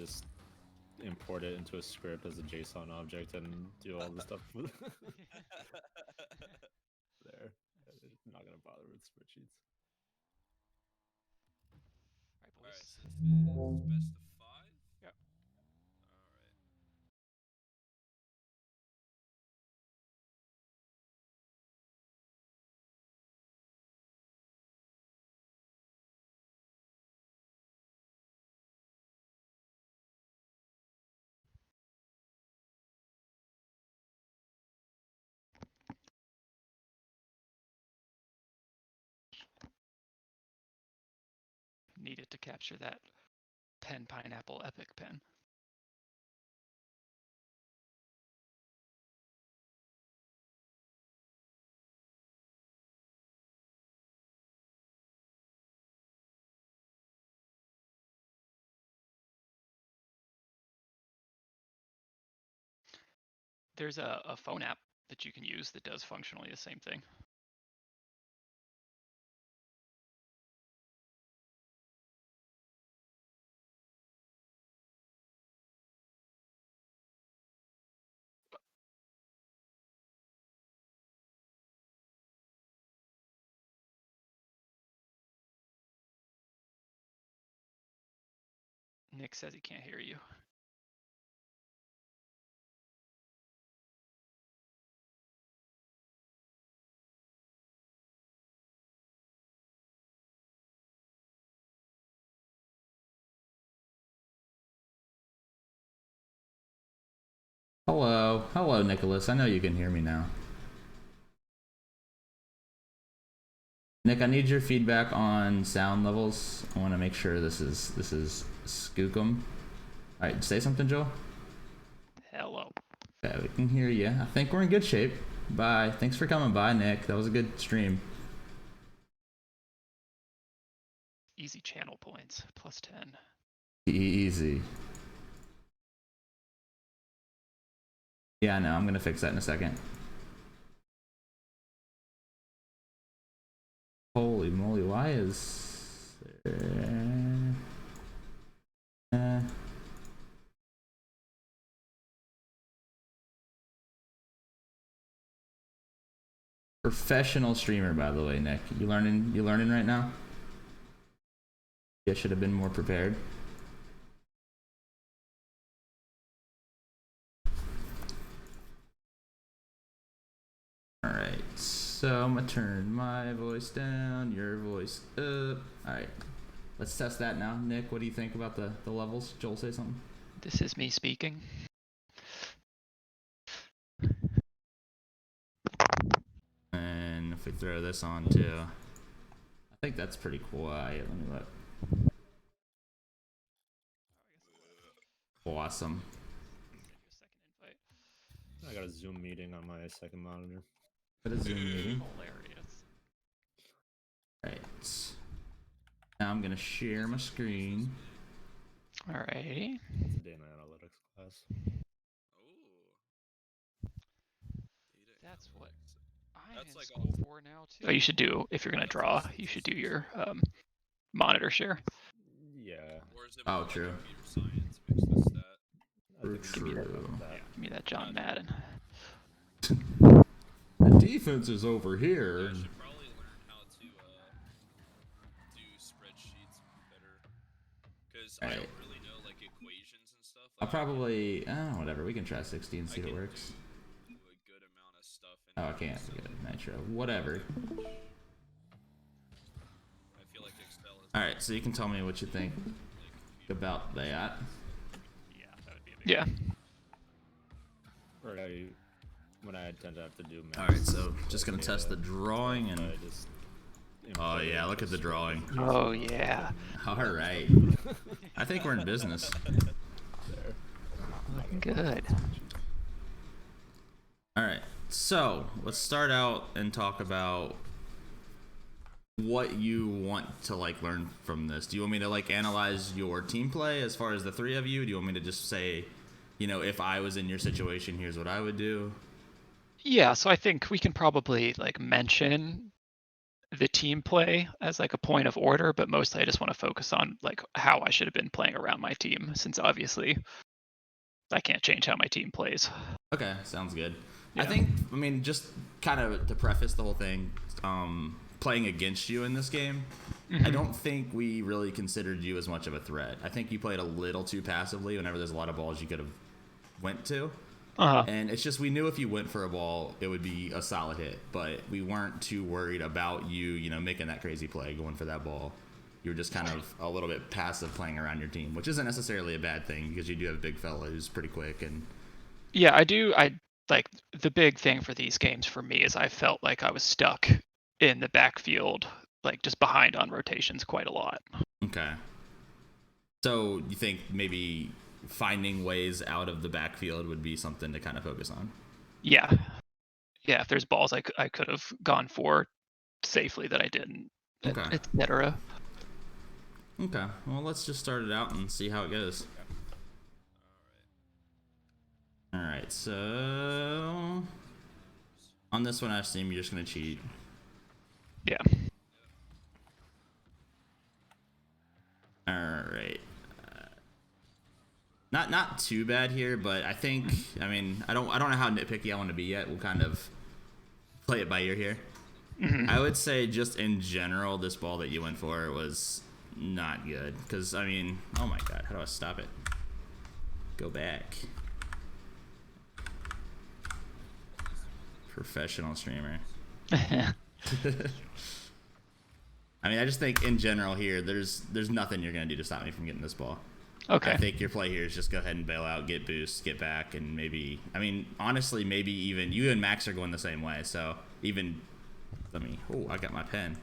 just import it into a script as a JSON object and do all the stuff there. I'm not gonna bother with spreadsheets. All right, so this is best of 5. Yep. All right. Needed to capture that pen pineapple epic pen. There's a phone app that you can use that does functionally the same thing. Nick says he can't hear you. Hello, Nicholas. I know you can hear me now. Nick, I need your feedback on sound levels. I want to make sure this is skookum. All right, say something, Joel. Hello. Okay, we can hear you. I think we're in good shape. Bye. Thanks for coming by, Nick. That was a good stream. Easy channel points, +10. Easy. Yeah, I know. I'm gonna fix that in a second. Holy moly, why is professional streamer, by the way, Nick. You learning right now? You should have been more prepared. Alright, so I'm gonna turn my voice down, your voice up. Alright, let's test that now. Nick, what do you think about the levels? Joel, say something. This is me speaking. And if we throw this on too, I think that's pretty quiet. Let me look. Awesome. I got a Zoom meeting on my second monitor. What a Zoom meeting. Hilarious. Right. Now I'm gonna share my screen. Alrighty. It's a data analytics class. Oh. That's what I'm That's in like school for now too. Oh, you should do, if you're gonna draw, you should do your monitor share. Yeah. Or is it Oh, more true. like computer science mixed with stat? Give me that John Madden. The defense is over here. I should probably learn how to do spreadsheets better. Because I don't really know like equations and stuff. I'll Like, probably, whatever. We can try 60 and see if it works. do a good amount of stuff. Oh, I can't. Good. Nitro. Whatever. I feel like Excel is. Alright, so you can tell me what you think about that. Yeah, that would be a big Or when I tend to have to do math. Alright, so just gonna test the drawing and. Oh yeah, look at the drawing. Oh yeah. Alright. I think we're in business. Good. Alright, so let's start out and talk about what you want to like learn from this. Do you want me to like analyze your team play as far as the three of you? Do you want me to just say, you know, if I was in your situation, here's what I would do? Yeah, so I think we can probably like mention the team play as like a point of order, but mostly I just want to focus on like how I should have been playing around my team, since obviously I can't change how my team plays. Okay, sounds good. Yeah. I mean, just kind of to preface the whole thing, playing against you in this game, I don't think we really considered you as much of a threat. I think you played a little too passively whenever there's a lot of balls you could have went to. And it's just we knew if you went for a ball, it would be a solid hit, but we weren't too worried about you know, making that crazy play, going for that ball. You were just kind of a little bit passive playing around your team, which isn't necessarily a bad thing because you do have a big fella who's pretty quick. And Yeah, I do. I like the big thing for these games for me is I felt like I was stuck in the backfield, like just behind on rotations quite a lot. okay, so you think maybe finding ways out of the backfield would be something to kind of focus on? Yeah. Yeah, if there's balls I could have gone for safely that I didn't, Okay. etc. Okay, well, let's just start it out and see how it goes. All right, so on this one, I assume you're just gonna cheat. Yeah. All right. Not too bad here, but I think I mean I don't know how nitpicky I want to be yet. We'll kind of play it by ear here. I would say just in general, this ball that you went for was not good. Because I mean, oh my god, how do I stop it? Go back. Professional streamer. I mean, I just think in general here, there's nothing you're gonna do to stop me from getting this ball. Okay. I think your play here is just go ahead and bail out, get boost, get back, and maybe, I mean, honestly, maybe even you and Max are going the same way. So even, oh, I got my pen.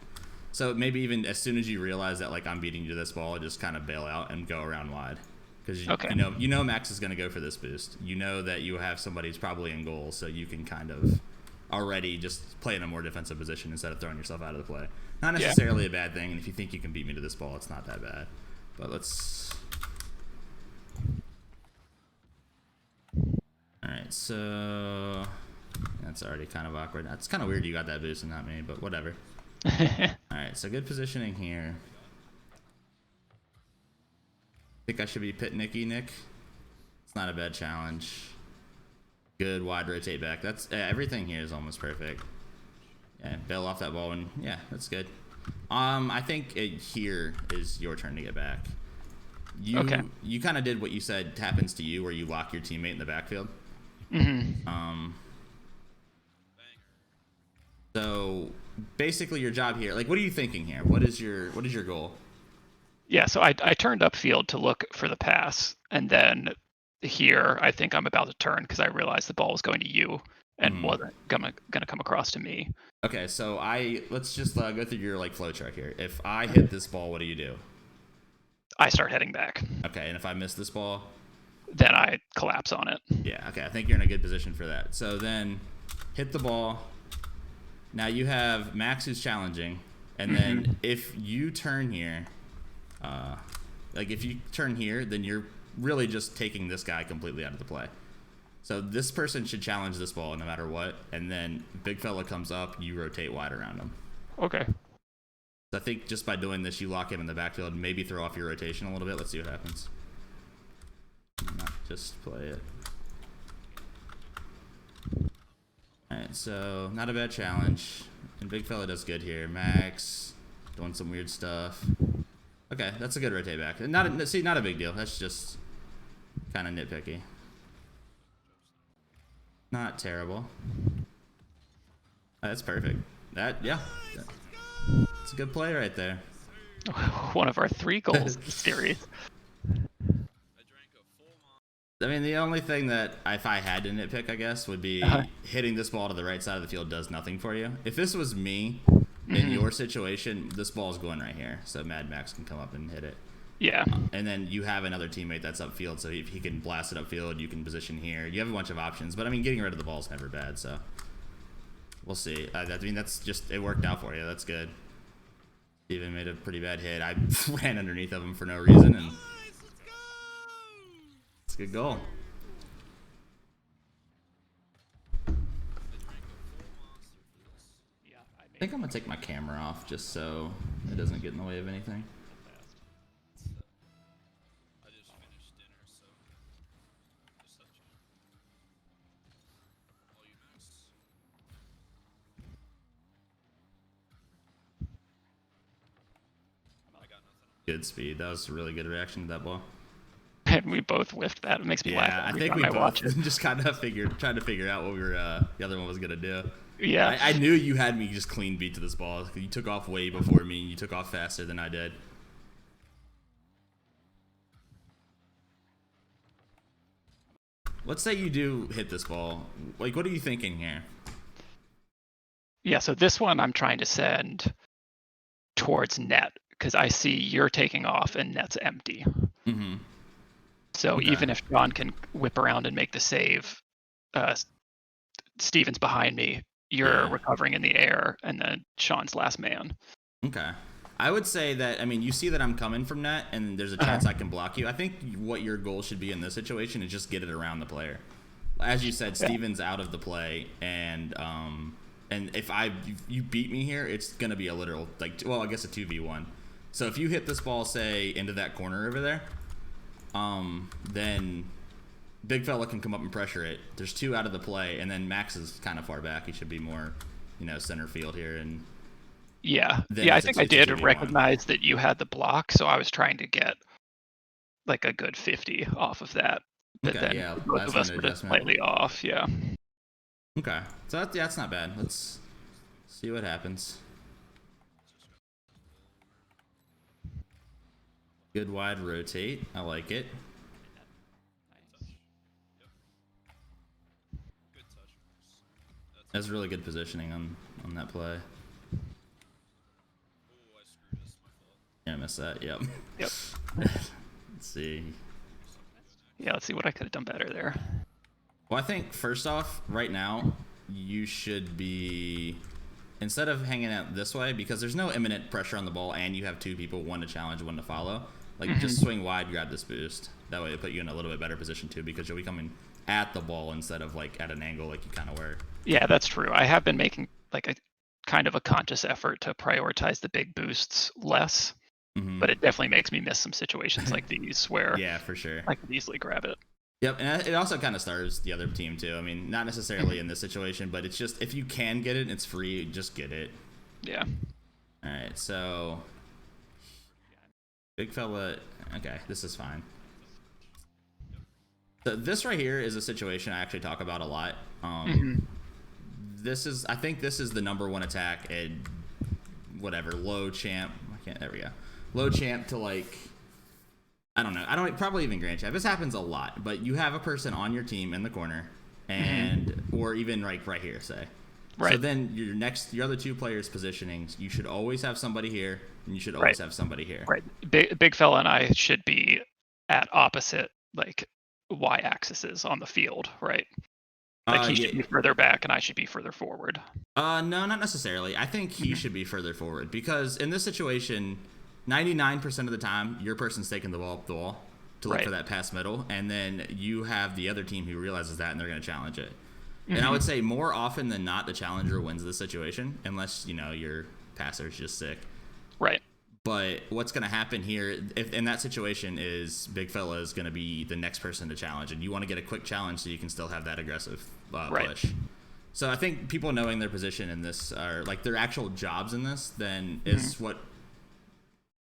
So maybe even as soon as you realize that like I'm beating you to this ball, just kind of bail out and go around wide. Because you know Max is going to go for this boost. You know that you have somebody who's probably in goal, so you can kind of already just play in a more defensive position instead of throwing yourself out of the play. Not necessarily a bad thing, and if you think you can beat me to this ball, it's not that bad. But let's... Alright, so... That's already kind of awkward. It's kind of weird you got that boost and not me, but whatever. Alright, so good positioning here. Think I should be pit Nick. It's not a bad challenge. Good wide rotate back. That's everything here is almost perfect. Yeah, bail off that ball and yeah, that's good. I think here is your turn to get back. You kind of did what you said happens to you, where you lock your teammate in the backfield. So basically, your job here, like, what are you thinking here? What is your goal? Yeah, so I turned upfield to look for the pass, and then here I think I'm about to turn because I realized the ball was going to you and wasn't gonna come across to me. Okay, so let's just go through your like flow chart here. If I hit this ball, what do? I start heading back. Okay, and if I miss this ball, then I collapse on it. Yeah, okay, I think you're in a good position for that. So then hit the ball. Now you have Max who's challenging, and then if you turn here, like if you turn here, then you're really just taking this guy completely out of the play. So this person should challenge this ball no matter what, and then big fella comes up, you rotate wide around him. Okay. So I think just by doing this, you lock him in the backfield, maybe throw off your rotation a little bit. Let's see what happens. Not just play it. Alright, so not a bad challenge. And big fella does good here. Max doing some weird stuff. Okay, that's a good rotate back. Not a big deal. That's just kind of nitpicky. Not terrible. That's perfect. Yeah. It's a good play right there. One of our 3 goals in the series. I mean, the only thing that if I had to nitpick, I guess, would be hitting this ball to the right side of the field does nothing for you. If this was me in your situation, this ball's going right here, so Mad Max can come up and hit it. Yeah. And then you have another teammate that's upfield, so if he can blast it upfield, you can position here. You have a bunch of options, but I mean, getting rid of the ball is never bad, so we'll see. I mean, that's just, it worked out for you. That's good. Steven made a pretty bad hit. I ran underneath of him for no reason, and it's a good goal. Yeah, I I think I'm gonna take my camera off just so it doesn't get in the way of anything. I just finished dinner, so just touching. All you, Max? I got nothing. Good speed. That was a really good reaction to that ball. And we both whiffed that. It makes me laugh. Yeah, I every think time we I watch both it. just kind of tried to figure out what we were the other one was gonna do. Yeah. I knew you had me just clean beat to this ball. You took off way before me. You took off faster than I did. Let's say you do hit this ball. Like, what are you thinking here? Yeah, so this one I'm trying to send towards net because I see you're taking off and net's empty. Mm-hmm. So Okay. even if John can whip around and make the save, Steven's behind me. You're recovering in the air, and then Sean's last man. Okay. I would say that, I mean, you see that I'm coming from net, and there's a chance I can block you. I think what your goal should be in this situation is just get it around the player. As you said, Steven's out of the play, and if you beat me here, it's going to be a literal, like, well, I guess a 2v1. So if you hit this ball, say, into that corner over there, then big fella can come up and pressure it. There's 2 out of the play, and then Max is kind of far back. He should be more, center field here, and Yeah, then I think I it's a did 2v1. recognize that you had the block, so I was trying to get like a good 50 off of that. But Okay, then yeah, both of us last-minute were just adjustment. slightly off. Yeah. Okay, so that's not bad. Let's see what happens. Good wide rotate. I like it. Good touch, Max. That's really good positioning on that play. Oh, I screwed us. My fault. Yeah, I missed that. Yep. Yep. Let's see. Yeah, let's see what I could have done better there. Well, I think first off, right now, you should be, instead of hanging out this way, because there's no imminent pressure on the ball, and you have 2 people, 1 to challenge, 1 to follow. Like, just swing wide, grab this boost. That way, it put you in a little bit better position too, because you'll be coming at the ball instead of like at an angle like you kind of were. Yeah, that's true. I have been making like a kind of a conscious effort to prioritize the big boosts less, but it definitely makes me miss some situations like these where Yeah, for sure. I could easily grab it. Yep, and it also kind of starves the other team too. I mean, not necessarily in this situation, but it's just if you can get it and it's free, just get it. Yeah. All right, so big fella. Okay, this is fine. So this right here is a situation I actually talk about a lot. I think this is the #1 attack at whatever low champ. There we go. Low champ to like. I don't know. I don't probably even grand champ. This happens a lot, but you have a person on your team in the corner, and or even right here, say. Right. So then your other 2 players' positionings, you should always have somebody here, and you should always have somebody here. Right. Big fella and I should be at opposite like y-axes on the field, right? Like he should be further back and I should be further forward. No, not necessarily. I think he should be further forward because in this situation, 99% of the time, your person's taking the ball up the wall to look for that pass middle, and then you have the other team who realizes that and they're going to challenge it. And I would say more often than not, the challenger wins the situation, unless your passer's just sick. Right. But what's going to happen here, if in that situation, is big fella is going to be the next person to challenge, and you want to get a quick challenge so you can still have that aggressive push. So I think people knowing their position in this, or like their actual jobs in this, then is what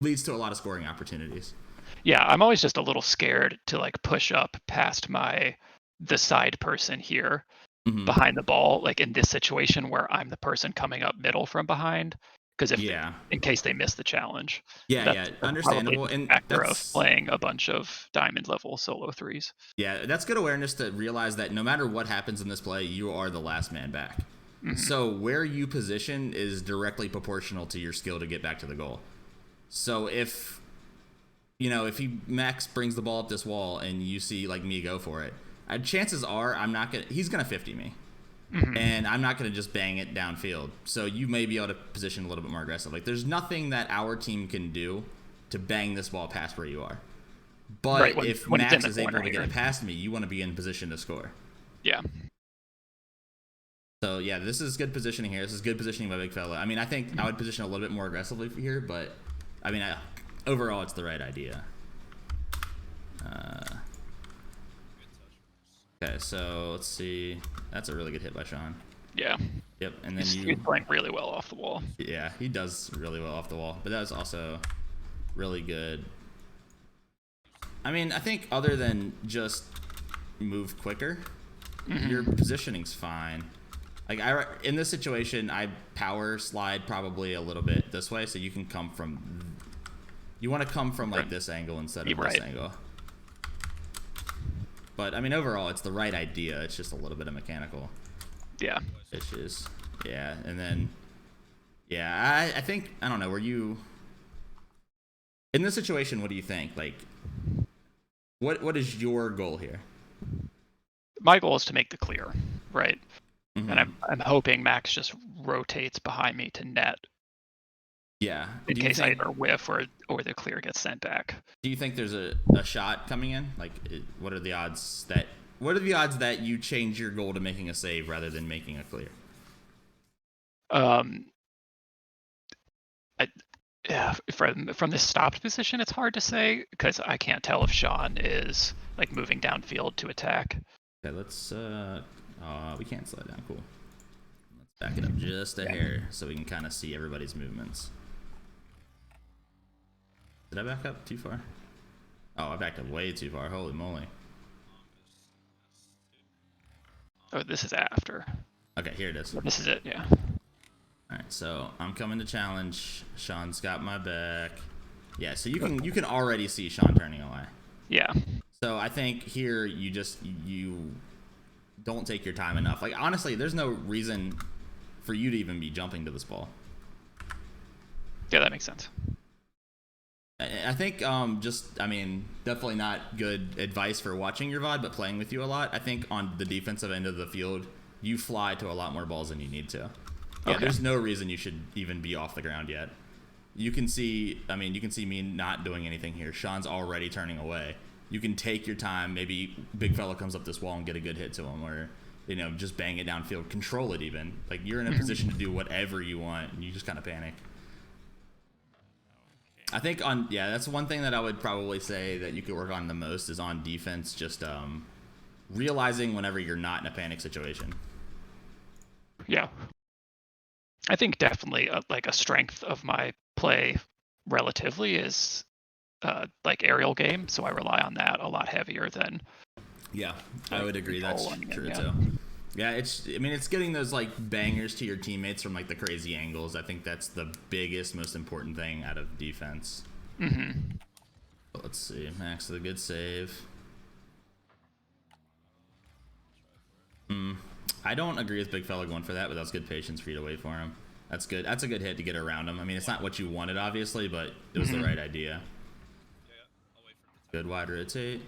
leads to a lot of scoring opportunities. Yeah, I'm always just a little scared to like push up past the side person here behind the ball, like in this situation where I'm the person coming up middle from behind. Because in case they miss the challenge, that's understandable. And factor of playing a bunch of diamond level solo 3s. Yeah, that's good awareness to realize that no matter what happens in this play, you are the last man back. So where you position is directly proportional to your skill to get back to the goal. So if Max brings the ball up this wall and you see like me go for it, chances are he's gonna 50 me. And I'm not going to just bang it downfield. So you may be able to position a little bit more aggressive. Like there's nothing that our team can do to bang this ball past where you are. But if Max is able to get it past me, you want to be in position to score. Yeah. So yeah, this is good positioning here. This is good positioning by Big Fella. I mean, I think I would position a little bit more aggressively here, but I mean, overall, it's the right idea. Okay, so let's see. That's a really good hit by Sean. Yeah. Yep, and then He's playing really well off the wall. Yeah, he does really well off the wall, but that was also really good. I mean, I think other than just move quicker, your positioning's fine. Like in this situation, I power slide probably a little bit this way, so you can come from. You want to come from like this angle instead of this angle. But I mean, overall, it's the right idea. It's just a little bit of mechanical. Yeah. Issues. Yeah, and then. Yeah, I think I don't know. Were you in this situation? What do you think? Like, what is your goal here? My goal is to make the clear, right? And I'm hoping Max just rotates behind me to net. Yeah. In case I either whiff or the clear gets sent back. Do you think there's a shot coming in? Like, what are the odds that you change your goal to making a save rather than making a clear? From this stopped position, it's hard to say because I can't tell if Sean is like moving downfield to attack. Okay, let's we can't slow down. Cool. Let's back it up just a hair so we can kind of see everybody's movements. Did I back up too far? Oh, I backed up way too far. Holy moly. Oh, this is after. Okay, here it is. This is it, yeah. Alright, so I'm coming to challenge. Sean's got my back. Yeah, so you can already see Sean turning away. Yeah. So I think here you don't take your time enough. Like honestly, there's no reason for you to even be jumping to this ball. Yeah, that makes sense. I think definitely not good advice for watching your VOD, but playing with you a lot. I think on the defensive end of the field, you fly to a lot more balls than you need to. Yeah, there's no reason you should even be off the ground yet. You can see me not doing anything here. Sean's already turning away. You can take your time. Maybe Big Fella comes up this wall and get a good hit to him, or just bang it downfield, control it even. Like you're in a position to do whatever you want, and you just kind of panic. I think that's one thing that I would probably say that you could work on the most is on defense, just realizing whenever you're not in a panic situation. Yeah. I think definitely like a strength of my play relatively is like aerial game, so I rely on that a lot heavier than. Yeah, I would agree. That's true too. Yeah, it's getting those like bangers to your teammates from like the crazy angles. I think that's the biggest, most important thing out of defense. But let's see, Max with a good save. I don't agree with Big Fella going for that, but that's good patience for you to wait for him. That's good. That's a good hit to get around him. I mean, it's not what you wanted, obviously, but it was the right idea. Good wide rotate.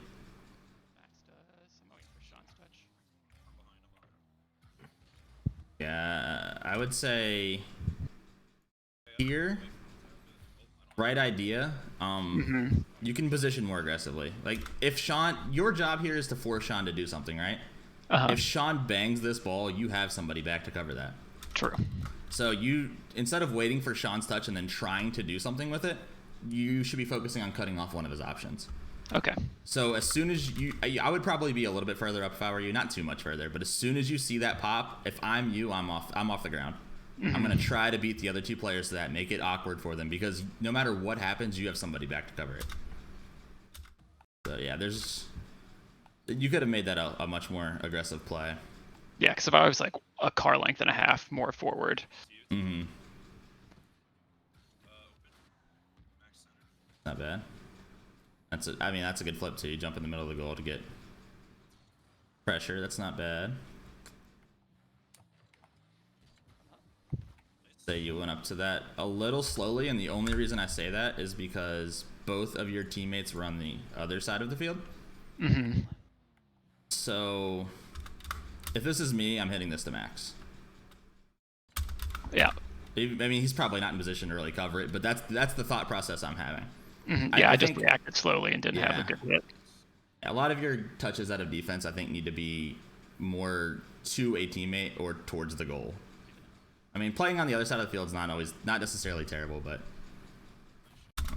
Yeah, I would say here, right idea. You can position more aggressively. Like if Sean, your job here is to force Sean to do something, right? If Sean bangs this ball, you have somebody back to cover that. True. So you, instead of waiting for Sean's touch and then trying to do something with it, you should be focusing on cutting off one of his options. Okay. So as soon as I would probably be a little bit further up if I were you, not too much further, but as soon as you see that pop, if I'm you, I'm off the ground. I'm gonna try to beat the other two players to that, make it awkward for them, because no matter what happens, you have somebody back to cover it. So yeah, you could have made that a much more aggressive play. Yeah, because if I was like a car length and a half more forward. Not bad. That's a good flip too. You jump in the middle of the goal to get pressure. That's not bad. Say you went up to that a little slowly, and the only reason I say that is because both of your teammates were on the other side of the field. So if this is me, I'm hitting this to Max. Yeah. I mean, he's probably not in position to really cover it, but that's the thought process I'm having. Yeah, I just reacted slowly and didn't have a good hit. A lot of your touches out of defense, I think, need to be more to a teammate or towards the goal. I mean, playing on the other side of the field is not necessarily terrible, but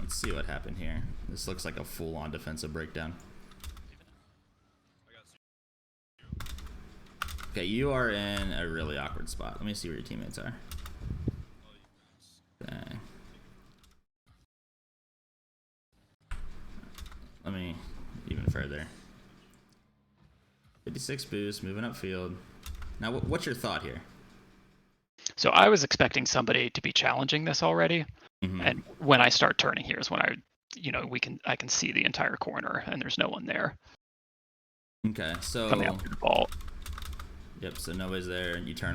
let's see what happened here. This looks like a full-on defensive breakdown. Okay, you are in a really awkward spot. Let me see where your teammates are. Okay. Let me even further. 56 boost, moving upfield. Now, what's your thought here? So I was expecting somebody to be challenging this already, and when I start turning here is when I can see the entire corner, and there's no one there. Okay, so coming up to the ball. Yep, so nobody's there. You turn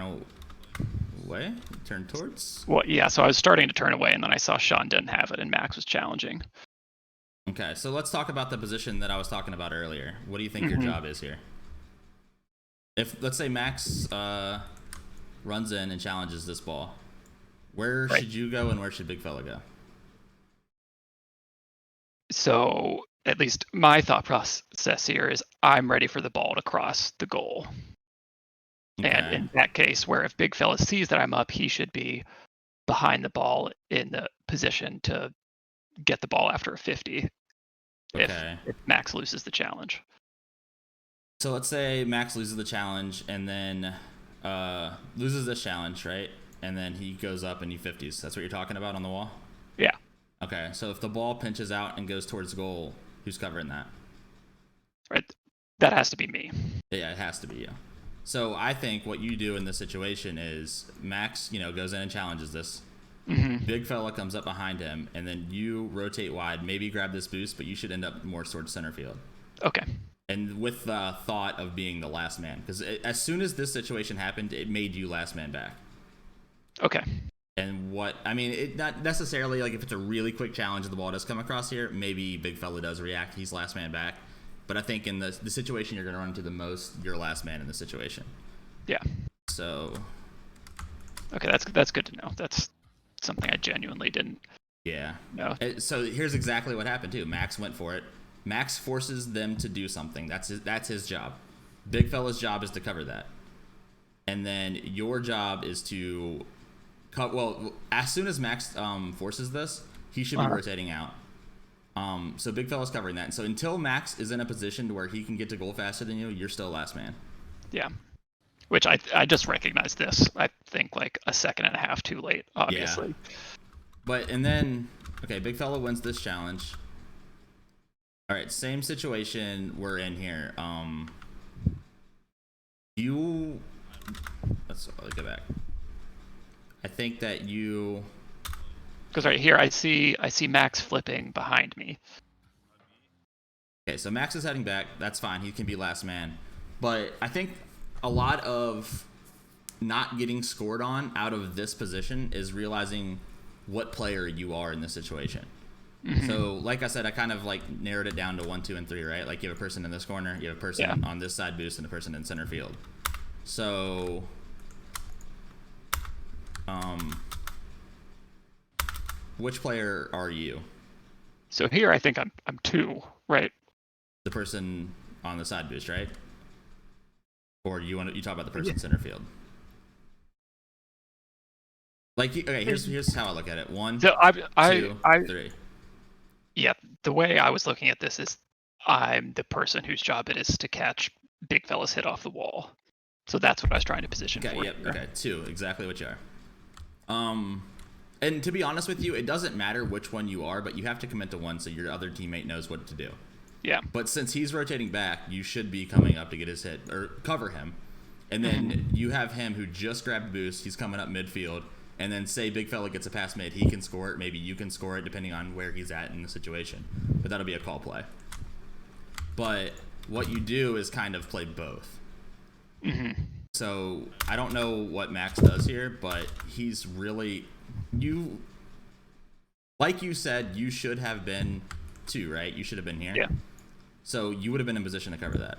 away? You turn towards? Well, yeah, so I was starting to turn away, and then I saw Sean didn't have it, and Max was challenging. Okay, so let's talk about the position that I was talking about earlier. What do you think your job is here? If, let's say, Max runs in and challenges this ball, where should you go and where should Big Fella go? So, at least my thought process here is I'm ready for the ball to cross the goal. Okay. And in that case, where if Big Fella sees that I'm up, he should be behind the ball in the position to get the ball after a 50 if Max loses the challenge. So let's say Max loses the challenge and then loses this challenge, right? And then he goes up and he 50s. That's what you're talking about on the wall? Yeah. Okay, so if the ball pinches out and goes towards goal, who's covering that? Right. That has to be me. Yeah, it has to be you. So I think what you do in this situation is Max, goes in and challenges this. Big Fella comes up behind him, and then you rotate wide, maybe grab this boost, but you should end up more towards center field. Okay. And with the thought of being the last man, because as soon as this situation happened, it made you last man back. Okay. And it not necessarily like if it's a really quick challenge and the ball does come across here, maybe Big Fella does react. He's last man back. But I think in the situation you're going to run into the most, you're last man in the situation. Yeah. So. Okay, that's good to know. That's something I genuinely didn't. Yeah. know. So here's exactly what happened too. Max went for it. Max forces them to do something. That's his job. Big Fella's job is to cover that. And then your job is to well, as soon as Max forces this, he should be rotating out. So Big Fella's covering that. And so until Max is in a position to where he can get to goal faster than you, you're still last man. Yeah. Which I just recognized this. I think like a second and a half too late, obviously. Yeah. But and then Big Fella wins this challenge. All right, same situation we're in here. Let's go back. I think that you. Because right here I see Max flipping behind me. Okay, so Max is heading back. That's fine. He can be last man. But I think a lot of not getting scored on out of this position is realizing what player you are in this situation. So, like I said, I kind of narrowed it down to 1, 2, and 3, right? Like you have a person in this corner, you have a person on this side boost, and a person in center field. So, which player are you? So here I think I'm 2, right? The person on the side boost, right? Or you talk about the person in center field? Here's how I look at it. 1, so 2, 3. Yeah, the way I was looking at this is I'm the person whose job it is to catch Big Fella's hit off the wall. So that's what I was trying to position for. Yep. Okay, 2, exactly what you are. And to be honest with you, it doesn't matter which one you are, but you have to commit to one so your other teammate knows what to do. Yeah. But since he's rotating back, you should be coming up to get his hit or cover him. And then you have him who just grabbed a boost. He's coming up midfield. And then say Big Fella gets a pass made, he can score it. Maybe you can score it depending on where he's at in the situation. But that'll be a call play. But what you do is kind of play both. So I don't know what Max does here, but he's really like you said, you should have been 2, right? You should have been here. Yeah. So you would have been in position to cover that.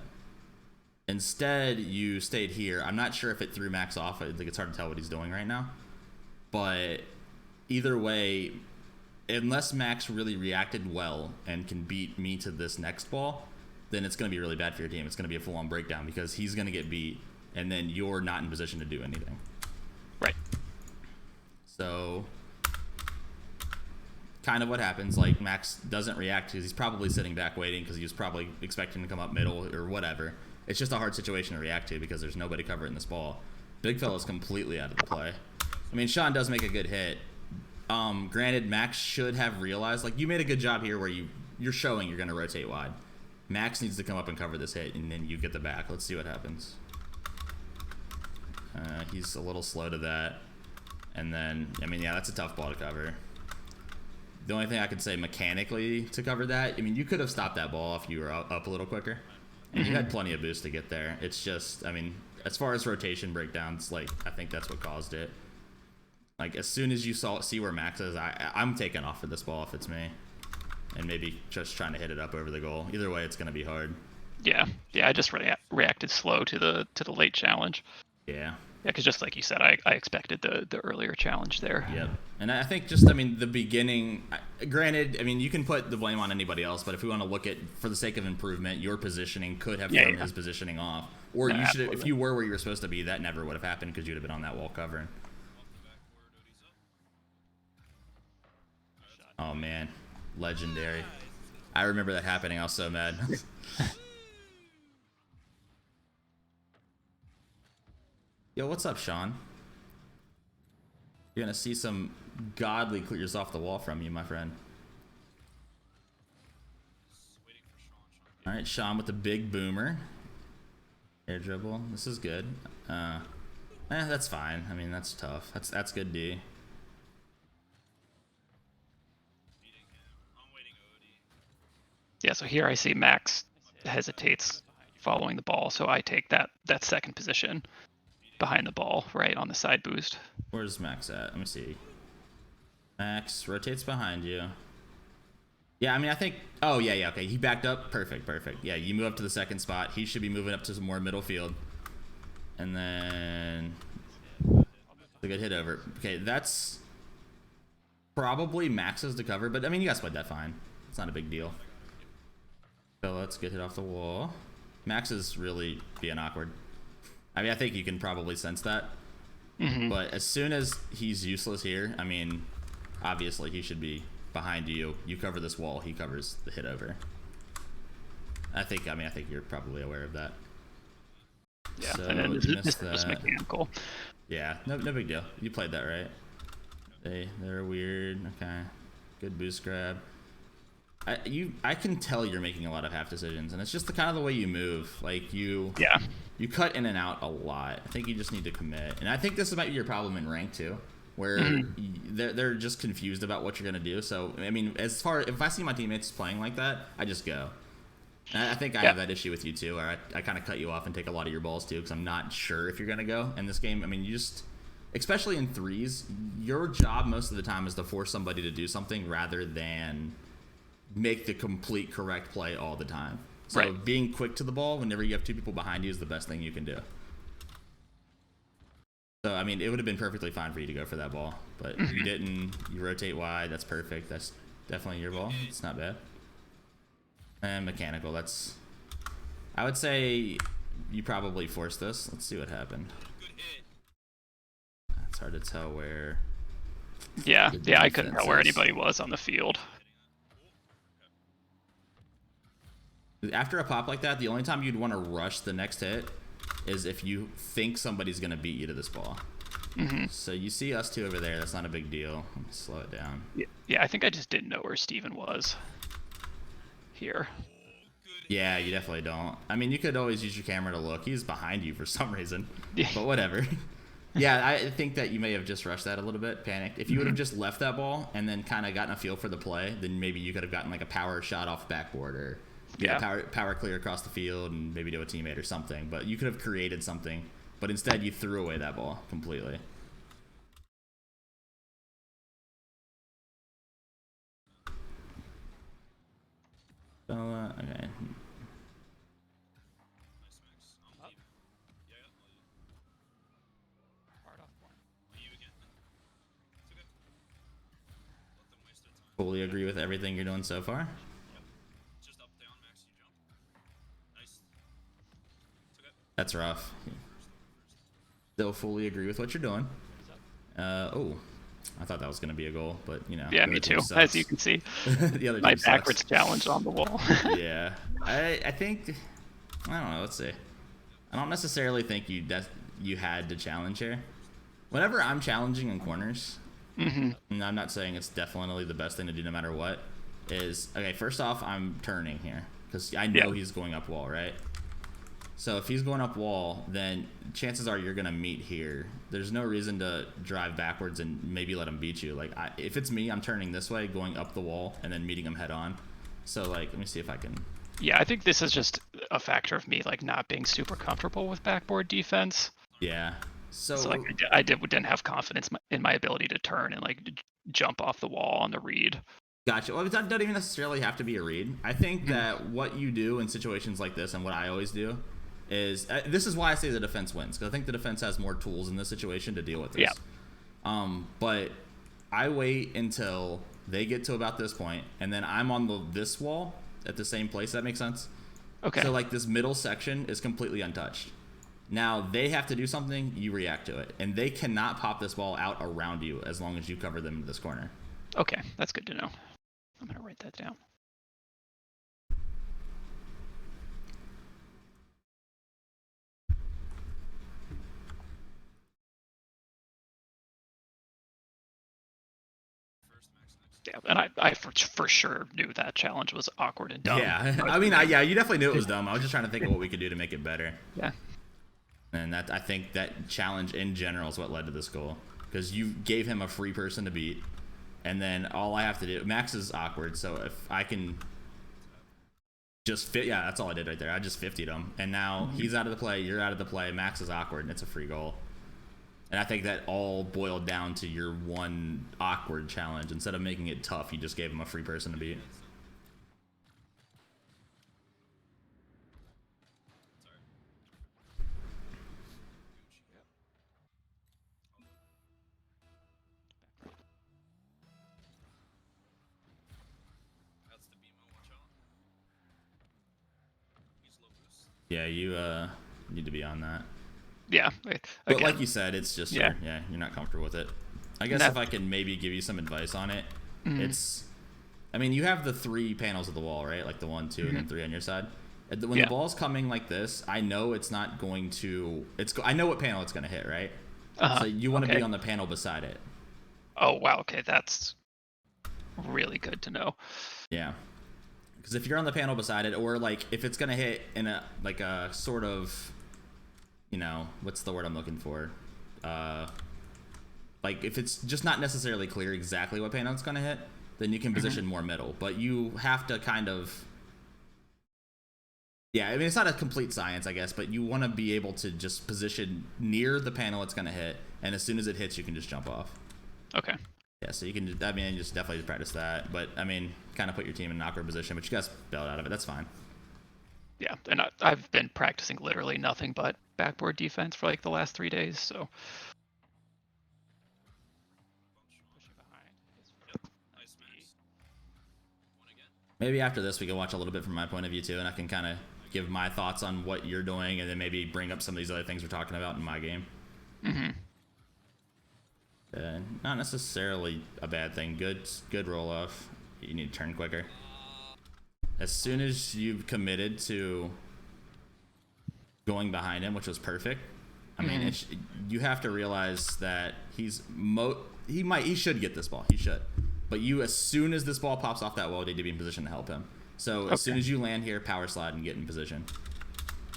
Instead, you stayed here. I'm not sure if it threw Max off. I think it's hard to tell what he's doing right now. But either way, unless Max really reacted well and can beat me to this next ball, then it's going to be really bad for your team. It's going to be a full-on breakdown because he's going to get beat, and then you're not in position to do anything. Right. So, kind of what happens, like, Max doesn't react because he's probably sitting back waiting because he was probably expecting to come up middle or whatever. It's just a hard situation to react to because there's nobody covering this ball. Big fella's completely out of the play. I mean, Sean does make a good hit. Granted, Max should have realized, like, you made a good job here where you're showing you're going to rotate wide. Max needs to come up and cover this hit, and then you get the back. Let's see what happens. He's a little slow to that. And then, I mean, yeah, that's a tough ball to cover. The only thing I could say mechanically to cover that, I mean, you could have stopped that ball if you were up a little quicker. And you had plenty of boost to get there. It's just, I mean, as far as rotation breakdowns, like, I think that's what caused it. Like, as soon as you see where Max is, I'm taking off for this ball if it's me. And maybe just trying to hit it up over the goal. Either way, it's going to be hard. Yeah, I just reacted slow to the late challenge. Yeah. Yeah, because just like you said, I expected the earlier challenge there. Yep. And I think just, I mean, the beginning, granted, I mean, you can put the blame on anybody else, but if we want to look at, for the sake of improvement, your positioning could have thrown his positioning off. Or you should, if you were where you were supposed to be, that never would have happened because you'd have been on that wall covering. Oh, man. Legendary. I remember that happening. I was so mad. Yo, what's up, Sean? You're gonna see some godly clears off the wall from you, my friend. All right, Sean with the big boomer. Air dribble. This is good. That's fine. I mean, that's tough. That's good D. Yeah, so here I see Max hesitates following the ball, so I take that second position behind the ball, right on the side boost. Where's Max at? Let me see. Max rotates behind you. Yeah, I mean, I think... Oh, yeah, okay. He backed up. Perfect. Yeah, you move up to the second spot. He should be moving up to some more middle field. And then... a good hit over. Okay, that's probably Max's to cover, but, I mean, you guys played that fine. It's not a big deal. So let's get hit off the wall. Max is really being awkward. I mean, I think you can probably sense that. But as soon as he's useless here, I mean, obviously he should be behind you. You cover this wall, he covers the hit over. I think you're probably aware of that. Yeah, so and then this was mechanical. Yeah, no big deal. You played that right. They're weird. Okay, good boost grab. I can tell you're making a lot of half decisions, and it's just the kind of the way you move. Like you cut in and out a lot. I think you just need to commit, and I think this might be your problem in rank too, where they're just confused about what you're gonna do. So I mean, if I see my teammates playing like that, I just go. And I think I have that issue with you too, where I kind of cut you off and take a lot of your balls too, because I'm not sure if you're gonna go in this game. I mean, you just, especially in threes, your job most of the time is to force somebody to do something rather than make the complete correct play all the time. So being quick to the ball whenever you have two people behind you is the best thing you can do. So, I mean, it would have been perfectly fine for you to go for that ball, but you didn't. You rotate wide. That's perfect. That's definitely your ball. It's not bad. And mechanical, that's... I would say you probably forced this. Let's see what happened. It's hard to tell where... Yeah, I couldn't tell where anybody was on the field. After a pop like that, the only time you'd want to rush the next hit is if you think somebody's going to beat you to this ball. So you see us two over there. That's not a big deal. Let me slow it down. Yeah, I think I just didn't know where Steven was here. Yeah, you definitely don't. I mean, you could always use your camera to look. He's behind you for some reason, but whatever. Yeah, I think that you may have just rushed that a little bit, panicked. If you would have just left that ball and then kind of gotten a feel for the play, then maybe you could have gotten like a power shot off backboard or power clear across the field and maybe to a teammate or something. But you could have created something, but instead you threw away that ball completely. So, okay. Fully agree with everything you're doing so far. Just up, down, Max, you jump. That's rough. Still fully agree with what you're doing. Oh, I thought that was going to be a goal, but you know. Yeah, me too. As you can see, the other my team backwards sucks. challenge on the wall. Yeah, I think, I don't know. Let's see. I don't necessarily think you had to challenge here. Whenever I'm challenging in corners, and I'm not saying it's definitely the best thing to do no matter what, is, okay, first off, I'm turning here because I know he's going up wall, right? So if he's going up wall, then chances are you're going to meet here. There's no reason to drive backwards and maybe let him beat you. Like, if it's me, I'm turning this way, going up the wall, and then meeting him head on. So, like, let me see if I can... Yeah, I think this is just a factor of me, like, not being super comfortable with backboard defense. Yeah. So like, I didn't have confidence in my ability to turn and, like, jump off the wall on the read. Gotcha. Well, it doesn't even necessarily have to be a read. I think that what you do in situations like this, and what I always do, is this is why I say the defense wins, because I think the defense has more tools in this situation to deal with this. Yeah. But I wait until they get to about this point, and then I'm on this wall at the same place. That makes sense? Okay. So like this middle section is completely untouched. Now they have to do something, you react to it, and they cannot pop this ball out around you as long as you cover them in this corner. Okay, that's good to know. I'm gonna write that down. Yeah, and I for sure knew that challenge was awkward and dumb. Yeah, I mean, yeah, you definitely knew it was dumb. I was just trying to think of what we could do to make it better. Yeah. And I think that challenge in general is what led to this goal, because you gave him a free person to beat, and then all I have to do, Max is awkward, so if I can just fit, yeah, that's all I did right there. I just 50'd him, and now he's out of the play, you're out of the play, Max is awkward, and it's a free goal. And I think that all boiled down to your one awkward challenge. Instead of making it tough, you just gave him a free person to beat. Yeah, you need to be on that. Yeah. But like you said, it's just, you're not comfortable with it. I guess if I can maybe give you some advice on it, it's, I mean, you have the 3 panels of the wall, right? Like the 1, 2, and then 3 on your side. When the ball's coming like this, I know it's not going to, I know what panel it's going to hit, right? So you want to be on the panel beside it. Oh, wow. Okay, that's really good to know. Yeah. Because if you're on the panel beside it, or like if it's going to hit in a, like a sort of, you know, what's the word I'm looking for? Like if it's just not necessarily clear exactly what panel it's going to hit, then you can position more middle. But you have to kind of, yeah, I mean, it's not a complete science, I guess, but you want to be able to just position near the panel it's going to hit, and as soon as it hits, you can just jump off. Okay. Yeah, so you can, I mean, just definitely practice that. But, I mean, kind of put your team in an awkward position, but you guys bailed out of it. That's fine. Yeah, and I've been practicing literally nothing but backboard defense for like the last 3 days, so. Maybe after this we can watch a little bit from my point of view too, and I can kind of give my thoughts on what you're doing, and then maybe bring up some of these other things we're talking about in my game. Not necessarily a bad thing. Good roll off. You need to turn quicker. As soon as you've committed to going behind him, which was perfect, I mean, you have to realize that he should get this ball. He should. But you, as soon as this ball pops off that wall, you need to be in position to help him. So as soon as you land here, power slide and get in position.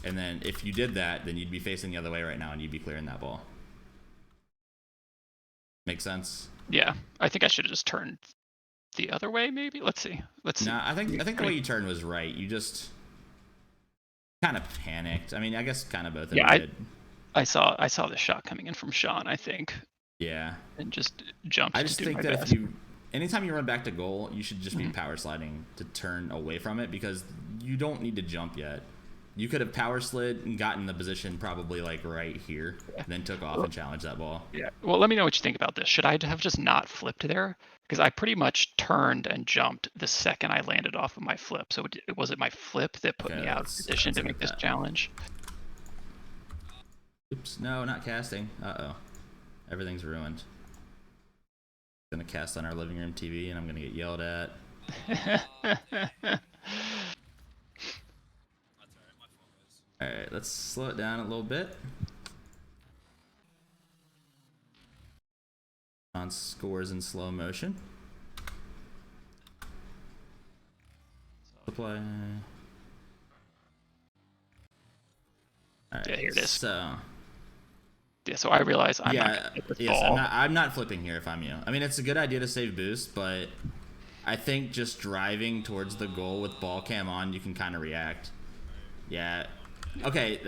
And then if you did that, then you'd be facing the other way right now, and you'd be clearing that ball. Make sense? Yeah, I think I should have just turned the other way, maybe. Let's see. No, I think the way you turned was right. You just kind of panicked. I mean, I guess kind of both of you did. I saw the shot coming in from Sean, I think. Yeah. And just jumped. I just think that anytime you run back to goal, you should just be power sliding to turn away from it, because you don't need to jump yet. You could have power slid and gotten the position probably like right here, then took off and challenged that ball. Yeah. Well, let me know what you think about this. Should I have just not flipped there? Because I pretty much turned and jumped the second I landed off of my flip. So was it my flip that put me out of position to make this challenge? Oops, no, not casting. Uh-oh. Everything's ruined. Gonna cast on our living room TV and I'm gonna get yelled at. That's alright, my fault, guys. Alright, let's slow it down a little bit. On scores in slow motion. Play. Alright, Yeah, here it is. So Yeah, so I realize I'm not gonna hit this ball. I'm not flipping here if I'm you. I mean, it's a good idea to save boost, but I think just driving towards the goal with ball cam on, you can kind of react. Yeah. Okay,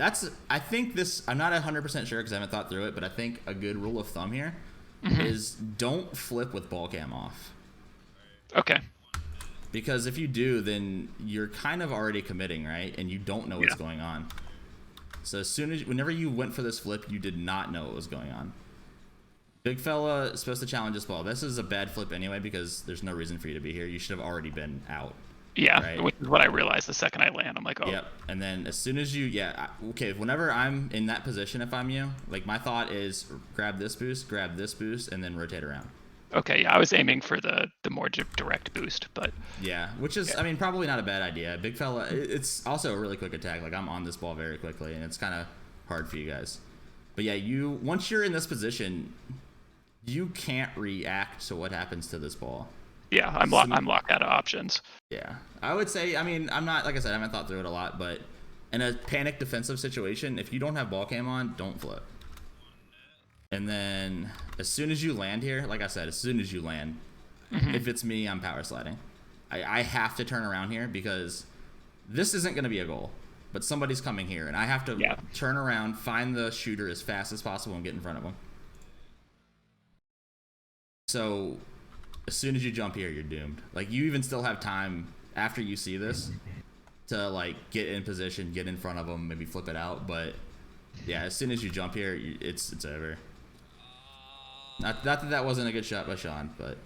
I think this, I'm not 100% sure because I haven't thought through it, but I think a good rule of thumb here is don't flip with ball cam off. Okay. Because if you do, then you're kind of already committing, right? And you don't know what's going on. So whenever you went for this flip, you did not know what was going on. Big fella is supposed to challenge this ball. This is a bad flip anyway because there's no reason for you to be here. You should have already been out. Yeah, right? Which is what I realized the second I land. I'm like, oh. Yep. And then as soon as you, okay, whenever I'm in that position, if I'm you, like my thought is grab this boost, and then rotate around. Okay, yeah, I was aiming for the more direct boost, but yeah, which is I mean probably not a bad idea. Big fella, it's also a really quick attack. Like I'm on this ball very quickly, and it's kind of hard for you guys. But yeah, once you're in this position, you can't react to what happens to this ball. Yeah, I'm locked out of options. Yeah, I would say. I mean, I'm not like I said, I haven't thought through it a lot, but in a panic defensive situation, if you don't have ball cam on, don't flip. And then as soon as you land here, like I said, as soon as you land, if it's me, I'm power sliding. I have to turn around here because this isn't going to be a goal, but somebody's coming here, and I have to turn around, find the shooter as fast as possible, and get in front of him. So as soon as you jump here, you're doomed. Like you even still have time after you see this to like get in position, get in front of them, maybe flip it out. But yeah, as soon as you jump here, it's over. Not that that wasn't a good shot by Sean, but.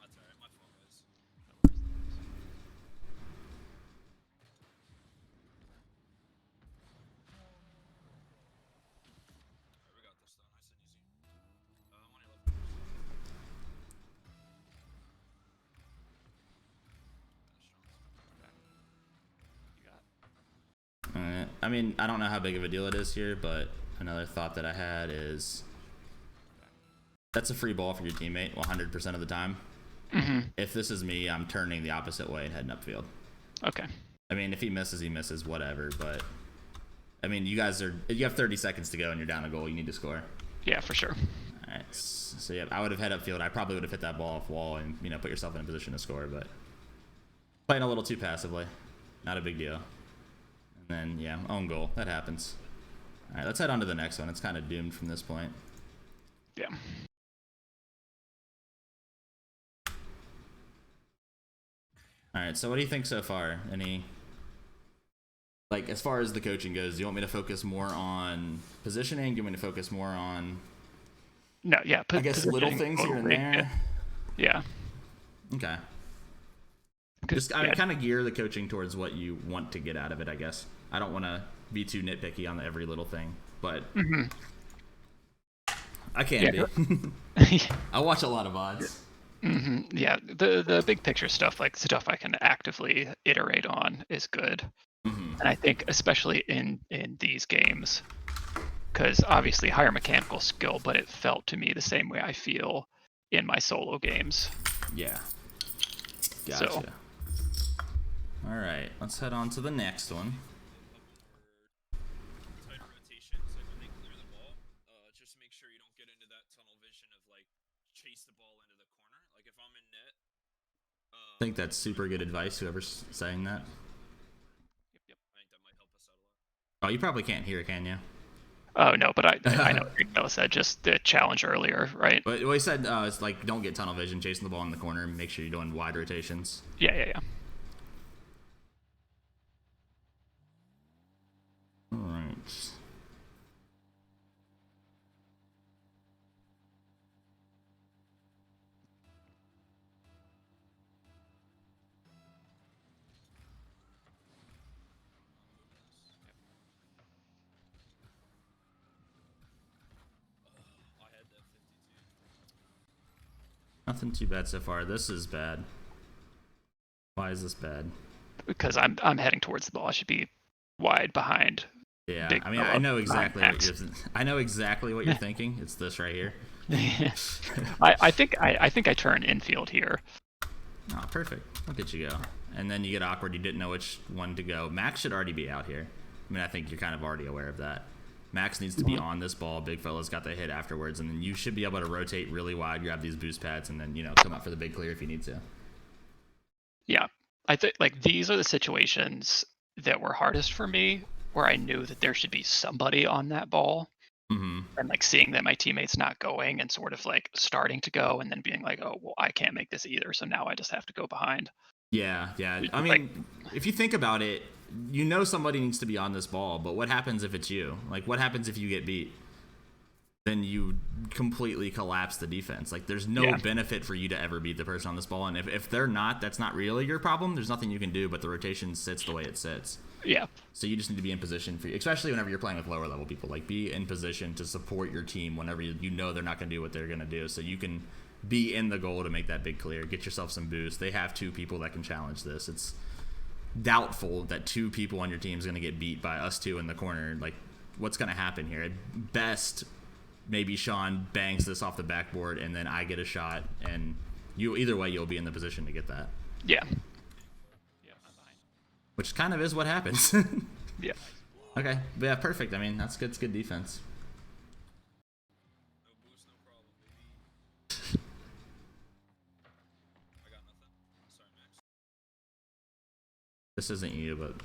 That's alright, my fault, guys. Alright, we got this though, nice and easy. I'm on 11. I mean, I don't know how big of a deal it is here, but another thought that I had is that's a free ball for your teammate 100% of the time. If this is me, I'm turning the opposite way and heading upfield. Okay. I mean, if he misses, whatever. But I mean, you have 30 seconds to go and you're down a goal. You need to score. Yeah, for sure. All right. So yeah, I would have head upfield. I probably would have hit that ball off wall and put yourself in a position to score. But playing a little too passively, not a big deal. And then yeah, own goal. That happens. All right, let's head on to the next one. It's kind of doomed from this point. Yeah. All right, so what do you think so far? Like, as far as the coaching goes, do you want me to focus more on positioning? Do you want me to focus more on, No, yeah. I guess, little things here and there? Yeah. Okay. I kind of gear the coaching towards what you want to get out of it, I guess. I don't want to be too nitpicky on every little thing, but I can be. I watch a lot of VODs. Yeah, the big picture stuff, like stuff I can actively iterate on, is good. And I think especially in these games, because obviously higher mechanical skill, but it felt to me the same way I feel in my solo games. Yeah. Gotcha. So. All right, let's head on to the next one. Tight rotations, like when they clear the ball, just make sure you don't get into that tunnel vision of like chase the ball into the corner. Like if I'm in net. I think that's super good advice, whoever's saying that. Yep. I think that might help us out a lot. Oh, you probably can't hear it, can you? Oh no, but I know what Noah said, just the challenge earlier, right? But what he said, it's like don't get tunnel vision, chasing the ball in the corner, make sure you're doing wide rotations. Yeah. All right. Nothing too bad so far. This is bad. Why is this bad? Because I'm heading towards the ball. I should be wide behind. Yeah, Big I mean, fella I know exactly behind what I know exactly what you're thinking. It's this right here. I think I turn infield here. Oh, perfect. Look at you go. And then you get awkward. You didn't know which one to go. Max should already be out here. I mean, I think you're kind of already aware of that. Max needs to be on this ball. Big fella's got the hit afterwards, and then you should be able to rotate really wide, grab these boost pads, and then, you know, come up for the big clear if you need to. Yeah, I think like these are the situations that were hardest for me, where I knew that there should be somebody on that ball, and like seeing that my teammates not going and sort of like starting to go, and then being like, oh well, I can't make this either, so now I just have to go behind. Yeah. I mean, if you think about it, you know somebody needs to be on this ball, but what happens if it's you? Like, what happens if you get beat? Then you completely collapse the defense. Like, there's no benefit for you to ever beat the person on this ball, and if they're not, that's not really your problem. There's nothing you can do, but the rotation sits the way it sits. Yeah. So you just need to be in position for, especially whenever you're playing with lower level people, like be in position to support your team whenever you know they're not going to do what they're going to do. So you can be in the goal to make that big clear, get yourself some boost. They have 2 people that can challenge this. It's doubtful that 2 people on your team is going to get beat by us 2 in the corner. Like, what's going to happen here? At best, maybe Sean bangs this off the backboard and then I get a shot, and either way you'll be in the position to get that. Yeah. Which kind of is what happens. Yeah. Okay, but yeah, perfect. I mean, that's good. It's good defense. No boost, no problem, baby. I got nothing. Sorry, Max. This isn't you, but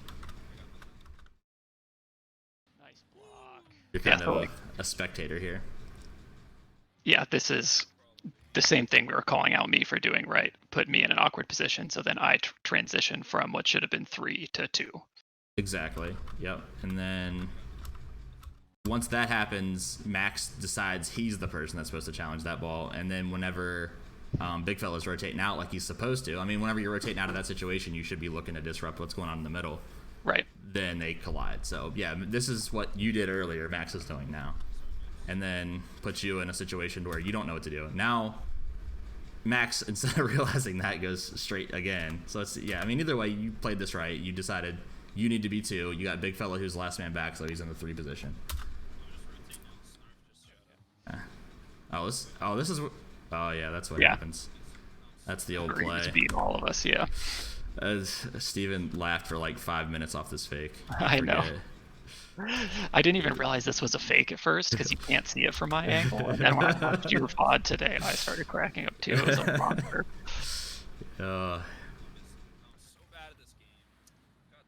Nice block. you're kind of like a spectator here. Yeah, this is the same thing we were calling out me for doing, right? Put me in an awkward position, so then I transition from what should have been 3 to 2. Exactly. Yep. And then once that happens, Max decides he's the person that's supposed to challenge that ball. And then whenever big fella's rotating out like he's supposed to, I mean, whenever you're rotating out of that situation, you should be looking to disrupt what's going on in the middle. Right. Then they collide. So yeah, this is what you did earlier. Max is doing now. And then puts you in a situation where you don't know what to do. Now, Max, instead of realizing that, goes straight again. So it's, yeah, I mean, either way, you played this right. You decided you need to be 2. You got big fella who's last man back, so he's in the 3 position. Oh yeah, that's what happens. That's the old play. He's beat all of us, yeah. As Steven laughed for like 5 minutes off this fake. I know. I didn't even realize this was a fake at first because you can't see it from my angle. And then when I watched your VOD today, I started cracking up too. It was a monster. I'm so bad at this game. God.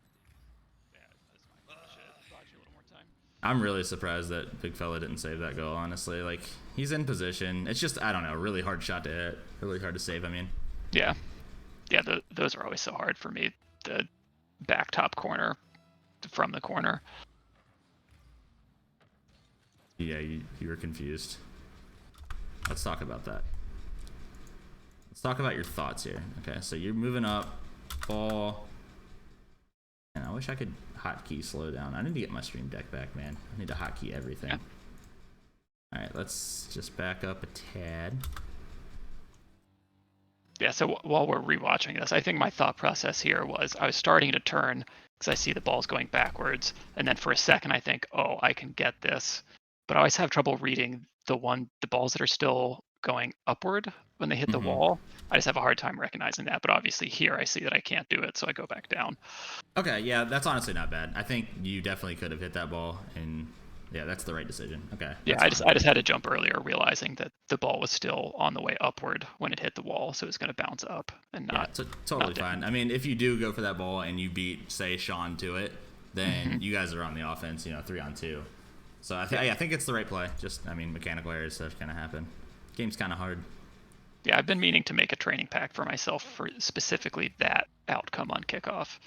Yeah, that's fine. Should bought you a little more time. I'm really surprised that big fella didn't save that goal, honestly. Like, he's in position. It's just, I don't know, really hard shot to hit. Really hard to save, I mean. Yeah. Yeah, those are always so hard for me. The back top corner from the corner. Yeah, you were confused. Let's talk about that. Let's talk about your thoughts here. Okay, so you're moving up. Ball. And I wish I could hotkey slow down. I need to get my stream deck back, man. I need to hotkey everything. Yeah. Alright, let's just back up a tad. Yeah, so while we're rewatching this, I think my thought process here was I was starting to turn because I see the ball's going backwards. And then for a second, I think, oh, I can get this. But I always have trouble reading the balls that are still going upward when they hit the wall. I just have a hard time recognizing that. But obviously here I see that I can't do it, so I go back down. Okay, yeah, that's honestly not bad. I think you definitely could have hit that ball, and yeah, that's the right decision. Okay. Yeah, I just had to jump earlier, realizing that the ball was still on the way upward when it hit the wall, so it was going to bounce up and not. Yeah, totally fine. I mean, if you do go for that ball and you beat, say, Sean to it, then you guys are on the offense, 3-on-2. So I think it's the right play. Just, I mean, mechanical errors stuff kind of happen. Game's kind of hard. Yeah, I've been meaning to make a training pack for myself for specifically that outcome on kickoff.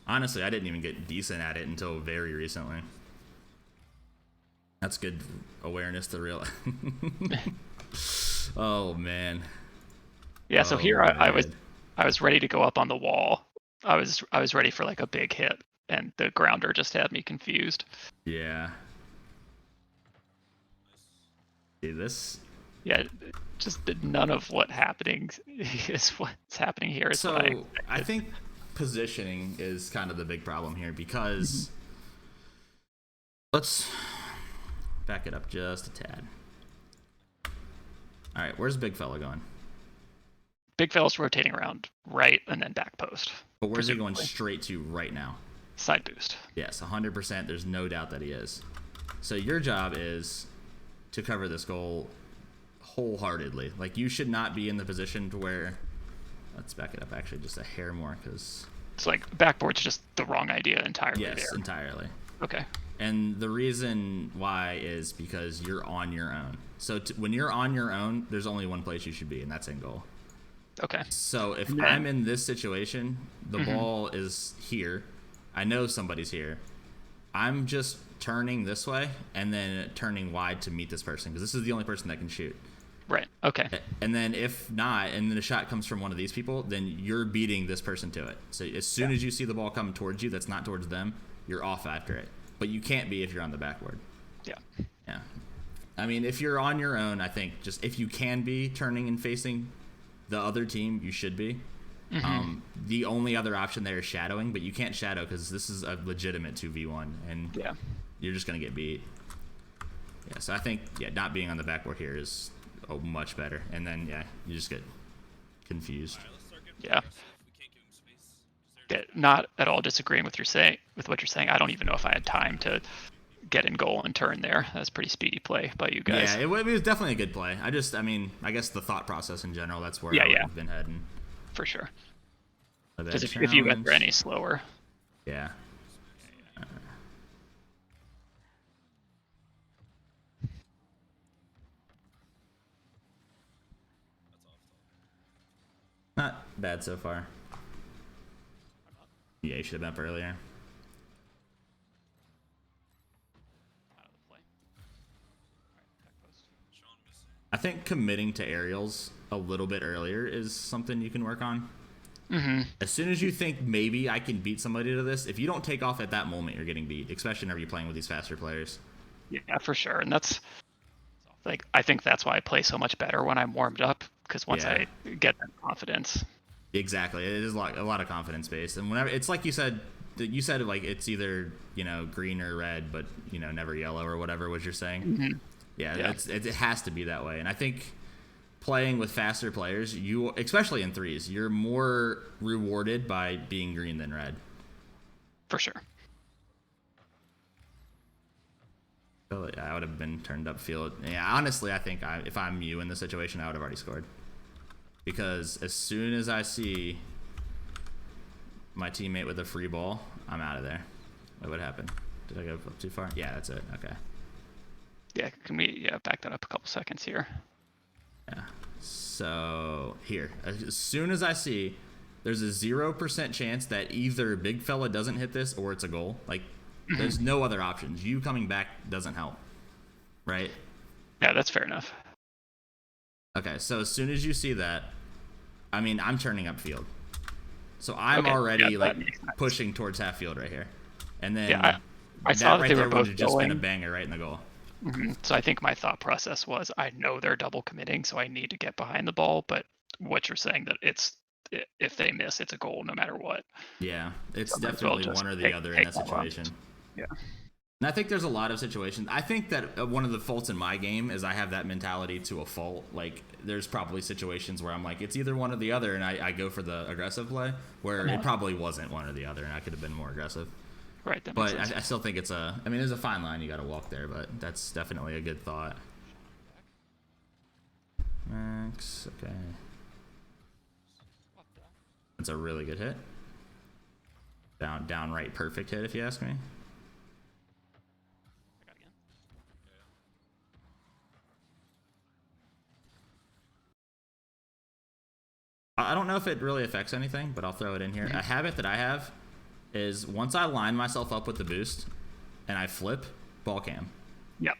Honestly, I didn't even get decent at it until very recently. That's good awareness to realize. Oh man. Yeah, so here I was ready to go up on the wall. I was ready for like a big hit, and the grounder just had me confused. Yeah. See, this Yeah, just none of what happening is what's happening here is what I So expected. I think positioning is kind of the big problem here because let's back it up just a tad. All right, where's Big Fella going? Big fella's rotating around right and then back post. But where's he going presumably. straight to right now? Side boost. Yes, 100%. There's no doubt that he is. So your job is to cover this goal wholeheartedly. Like, you should not be in the position to where... Let's back it up actually just a hair more because... It's like backboard's just the wrong idea entirely Yes, there. entirely. Okay. And the reason why is because you're on your own. So when you're on your own, there's only one place you should be, and that's in goal. Okay. So if then, I'm in this situation, the ball is here. I know somebody's here. I'm just turning this way and then turning wide to meet this person because this is the only person that can shoot. Right. Okay. And then if not, and then a shot comes from one of these people, then you're beating this person to it. So as soon as you see the ball come towards you, that's not towards them, you're off after it. But you can't be if you're on the backboard. Yeah. Yeah. I mean, if you're on your own, I think just if you can be turning and facing the other team, you should be. The only other option there is shadowing, but you can't shadow because this is a legitimate 2v1, and you're just going to get beat. Yeah, so I think, not being on the backboard here is much better. And then, you just get confused. Alright, let's start getting Yeah. aggressive. We can't give him space. 'Cause they're Not at all disagreeing with what you're saying. I don't even know if I had time to get in goal and turn there. That's pretty speedy play by you guys. Yeah, it was definitely a good play. I guess the thought process in general, that's where I would have been heading. For sure. A Because bad if you got challenge. there any slower. Yeah. Not bad so far. Yeah, you should have been up earlier. Sean missing. I think committing to aerials a little bit earlier is something you can work on. As soon as you think maybe I can beat somebody to this, if you don't take off at that moment, you're getting beat, especially whenever you're playing with these faster players. Yeah, for sure. And that's like, I think that's why I play so much better when I'm warmed up, because once I get that confidence. Exactly. It is a lot of confidence based. And whenever it's like you said like it's either, green or red, but, never yellow or whatever was you're saying. Yeah. It has to be that way. And I think playing with faster players, especially in threes, you're more rewarded by being green than red. For sure. So I would have been turned up field. Yeah, honestly, I think if I'm you in this situation, I would have already scored. Because as soon as I see my teammate with a free ball, I'm out of there. Wait, what happened? Did I go up too far? Yeah, that's it. Okay. Yeah, can we back that up a couple seconds here? Yeah. So here, as soon as I see there's a 0% chance that either Big Fella doesn't hit this or it's a goal. Like, there's no other options. You coming back doesn't help, right? Yeah, that's fair enough. Okay, so as soon as you see that, I mean, I'm turning up field. So I'm Okay, already that makes sense. pushing towards half field right here. And then I saw that right they there were would both have just been a going. banger right in the goal. So I think my thought process was, I know they're double committing, so I need to get behind the ball. But what you're saying, that if they miss, it's a goal no matter what. Yeah, it's So might as well definitely just one or the other in that that one. situation. Yeah. And I think there's a lot of situations. I think that one of the faults in my game is I have that mentality to a fault. Like, there's probably situations where I'm like, it's either one or the other, and I go for the aggressive play, where it probably wasn't one or the other, and I could have been more aggressive. Right. That makes But sense. I still think there's a fine line you got to walk there, but that's definitely a good thought. Max, okay. That's a really good hit. Downright perfect hit, if you ask me. I don't know if it really affects anything, but I'll throw it in here. A habit that I have is once I line myself up with the boost and I flip, ball cam. Yep.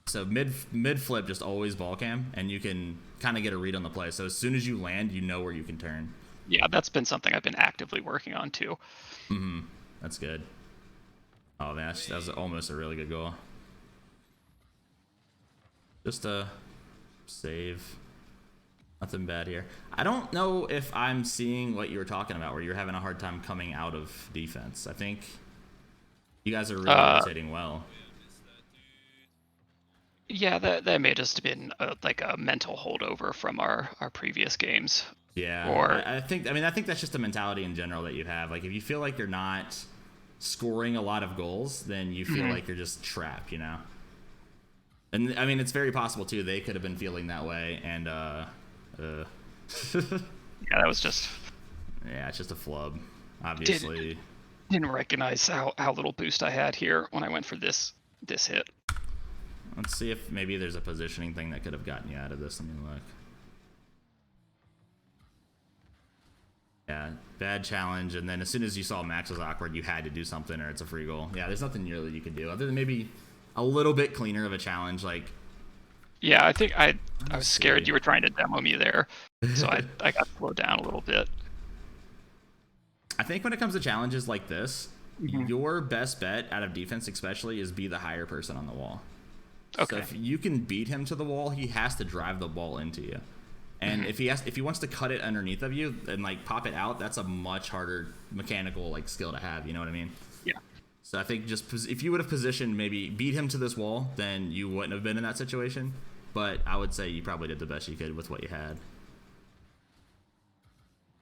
So mid flip, just always ball cam, and you can kind of get a read on the play. So as soon as you land, you know where you can turn. Yeah, that's been something I've been actively working on too. That's good. Oh man, that was almost a really good goal. Just Save. Nothing bad here. I don't know if I'm seeing what you were talking about, where you're having a hard time coming out of defense. I think you guys are really rotating well. Yeah, that may just have been like a mental holdover from our previous games. Yeah, or I think that's just a mentality in general that you have. Like, if you feel like you're not scoring a lot of goals, then you feel like you're just trapped, you know? And, I mean, it's very possible, too. They could have been feeling that way, and, yeah, that was just... Yeah, it's just a flub, obviously. Didn't recognize how little boost I had here when I went for this hit. Let's see if maybe there's a positioning thing that could have gotten you out of this. Let me look. Yeah, bad challenge, and then as soon as you saw Max was awkward, you had to do something or it's a free goal. Yeah, there's nothing really you could do other than maybe a little bit cleaner of a challenge. Like, yeah, I think I was scared you were trying to demo me there, so I got slowed down a little bit. I think when it comes to challenges like this, your best bet out of defense especially is be the higher person on the wall. Okay. So if you can beat him to the wall, he has to drive the ball into you. And if he wants to cut it underneath of you and like pop it out, that's a much harder mechanical like skill to have. You know what I mean? Yeah. So I think just if you would have positioned, maybe beat him to this wall, then you wouldn't have been in that situation. But I would say you probably did the best you could with what you had.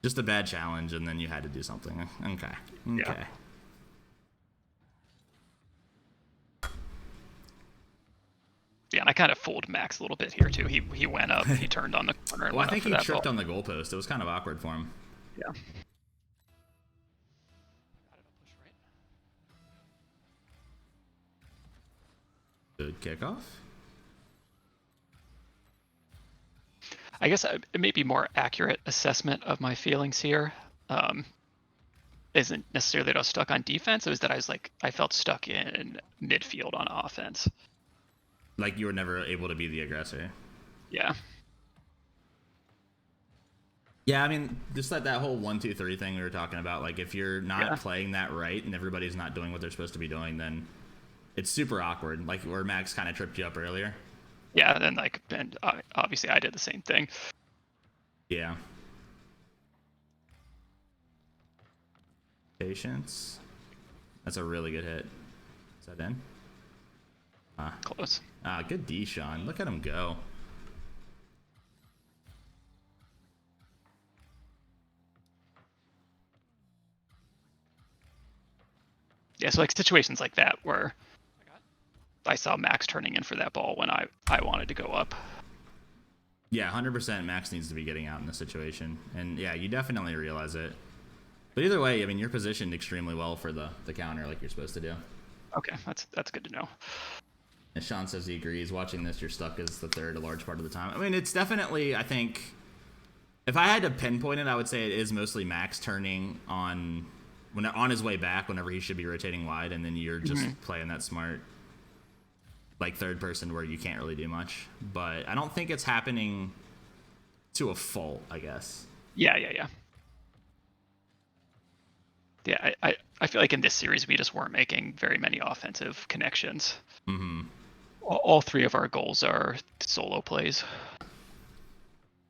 Just a bad challenge, and then you had to do something. Okay. Yeah. Yeah, and I kind of fooled Max a little bit here too. He went up, he turned on the corner. And Well, I went think up for he tripped ball. on the goalpost. It was kind of awkward for him. Yeah. Good kickoff. I guess it may be more accurate assessment of my feelings here. Isn't necessarily that I was stuck on defense. It was that I felt stuck in midfield on offense. Like you were never able to be the aggressor. Yeah. Yeah, I mean, just like that whole 1-2-3 thing we were talking about. Like, if you're not playing that right and everybody's not doing what they're supposed to be doing, then it's super awkward. Like where Max kind of tripped you up earlier. Yeah, and obviously I did the same thing. Yeah. Patience. That's a really good hit. Is that in? Close. Good D, Sean. Look at him go. Yeah, so like situations like that where I saw Max turning in for that ball when I wanted to go up. Yeah, 100% Max needs to be getting out in this situation. And yeah, you definitely realize it. But either way, I mean, you're positioned extremely well for the counter like you're supposed to do. Okay, that's good to know. And Sean says he agrees. Watching this, you're stuck as the third a large part of the time. I mean, it's definitely, I think, if I had to pinpoint it, I would say it is mostly Max turning on his way back whenever he should be rotating wide, and then you're just playing that smart, like, third person where you can't really do much. But I don't think it's happening to a fault, I guess. Yeah. Yeah, I feel like in this series we just weren't making very many offensive connections. Mm-hmm. All three of our goals are solo plays.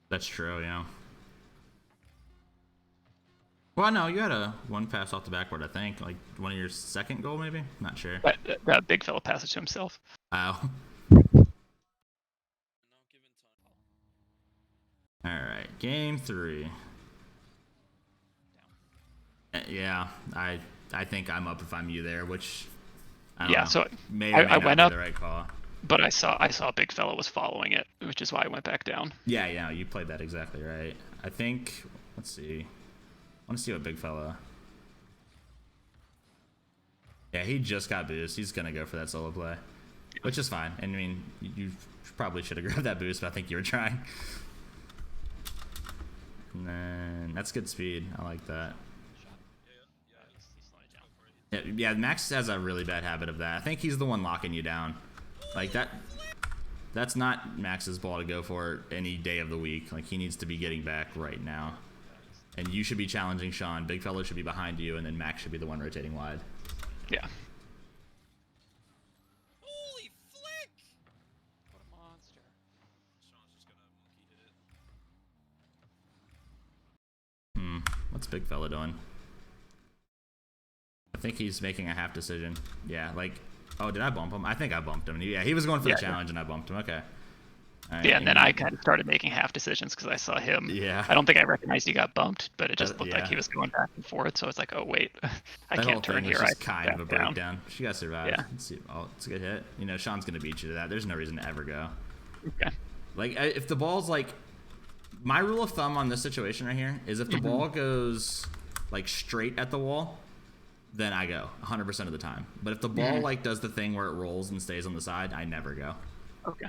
That's true, yeah. Well, no, you had one pass off the backboard, I think. Like, one of your second goal, maybe? Not sure. That big fella passed it to himself. Oh. Alright, game 3. Yeah, I think I'm up if I'm you there, which I don't know, so may or may I not went be up, the right call. but I saw a big fella was following it, which is why I went back down. Yeah, you played that exactly right. I think, let's see. I want to see what big fella. Yeah, he just got boost. He's going to go for that solo play, which is fine. And I mean, you probably should have grabbed that boost, but I think you were trying. And then that's good speed. I like that. Yeah, Max has a really bad habit of that. I think he's the one locking you down. Like that's not Max's ball to go for any day of the week. Like, he needs to be getting back right now. And you should be challenging Sean. Big fella should be behind you, and then Max should be the one rotating wide. Yeah. Holy flick! What a monster. Sean's just big fella doing? I think he's making a half decision. Yeah, like, oh, did I bump him? I think I bumped him. Yeah, he was going for the challenge, and I bumped him. Okay. Right, yeah, and then I kind of started making half decisions because I saw him. Yeah. I don't think I recognized he got bumped, but it just looked like he was going back and forth. So I was like, oh wait, I that can't turn here. Was just kind of a breakdown. Down. She got survived. Yeah. Let's see. Oh, it's a good hit. You know, Sean's gonna beat you to that. There's no reason to ever go. Okay. Like, if the ball's like, my rule of thumb on this situation right here is if the ball goes like straight at the wall, then I go 100% of the time. But if the ball like does the thing where it rolls and stays on the side, I never go. Okay.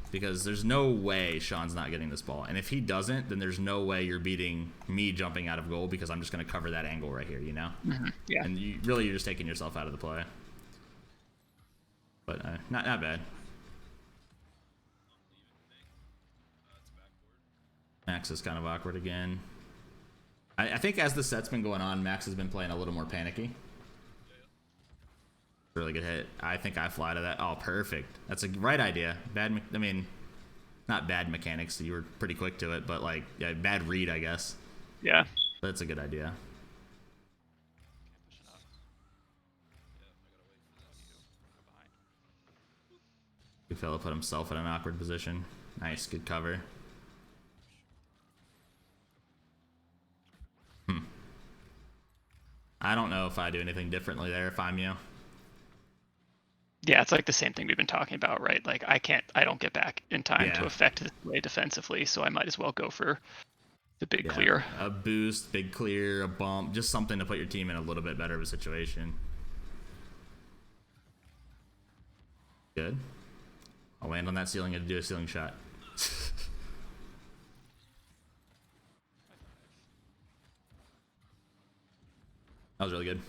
Because there's no way Sean's not getting this ball. And if he doesn't, then there's no way you're beating me jumping out of goal because I'm just going to cover that angle right here, you know? Yeah. And you're just taking yourself out of the play. But not bad. Max is kind of awkward again. I think as the set's been going on, Max has been playing a little more panicky. Really good hit. I think I fly to that. Oh, perfect. That's a right idea. I mean, not bad mechanics. You were pretty quick to it, but like, yeah, bad read, I guess. Yeah. But it's a good idea. Good fellow put himself in an awkward position. Nice, good cover. I don't know if I do anything differently there if I'm you. Yeah, it's like the same thing we've been talking about, right? Like I don't get back in time to affect this play defensively, so I might as well go for the big clear. A boost, big clear, a bump, just something to put your team in a little bit better of a situation. Good. I'll land on that ceiling and do a ceiling shot. That was really good.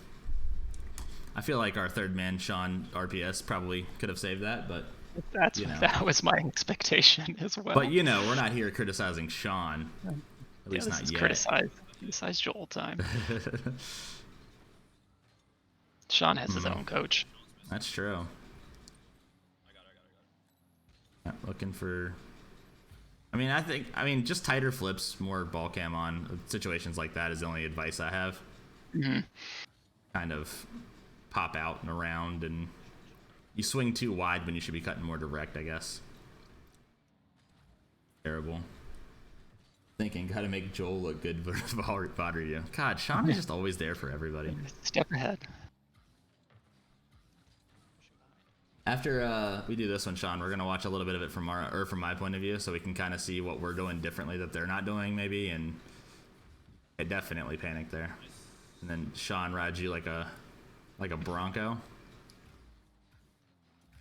I feel like our third man, Sean RPS, probably could have saved that, but that was my expectation as well. But you know, we're not here criticizing Sean. At least not yet. Criticize Joel time. Sean has his own coach. That's true. Yeah, looking for. I mean, just tighter flips, more ball cam on situations like that is the only advice I have. Kind of pop out and around, and you swing too wide when you should be cutting more direct, I guess. Terrible. Thinking, gotta make Joel look good for VOD review. God, Sean is just always there for everybody. Step ahead. After we do this one, Sean, we're gonna watch a little bit of it from my point of view, so we can kind of see what we're doing differently that they're not doing, maybe. And I definitely panicked there. And then Sean rides you like a bronco.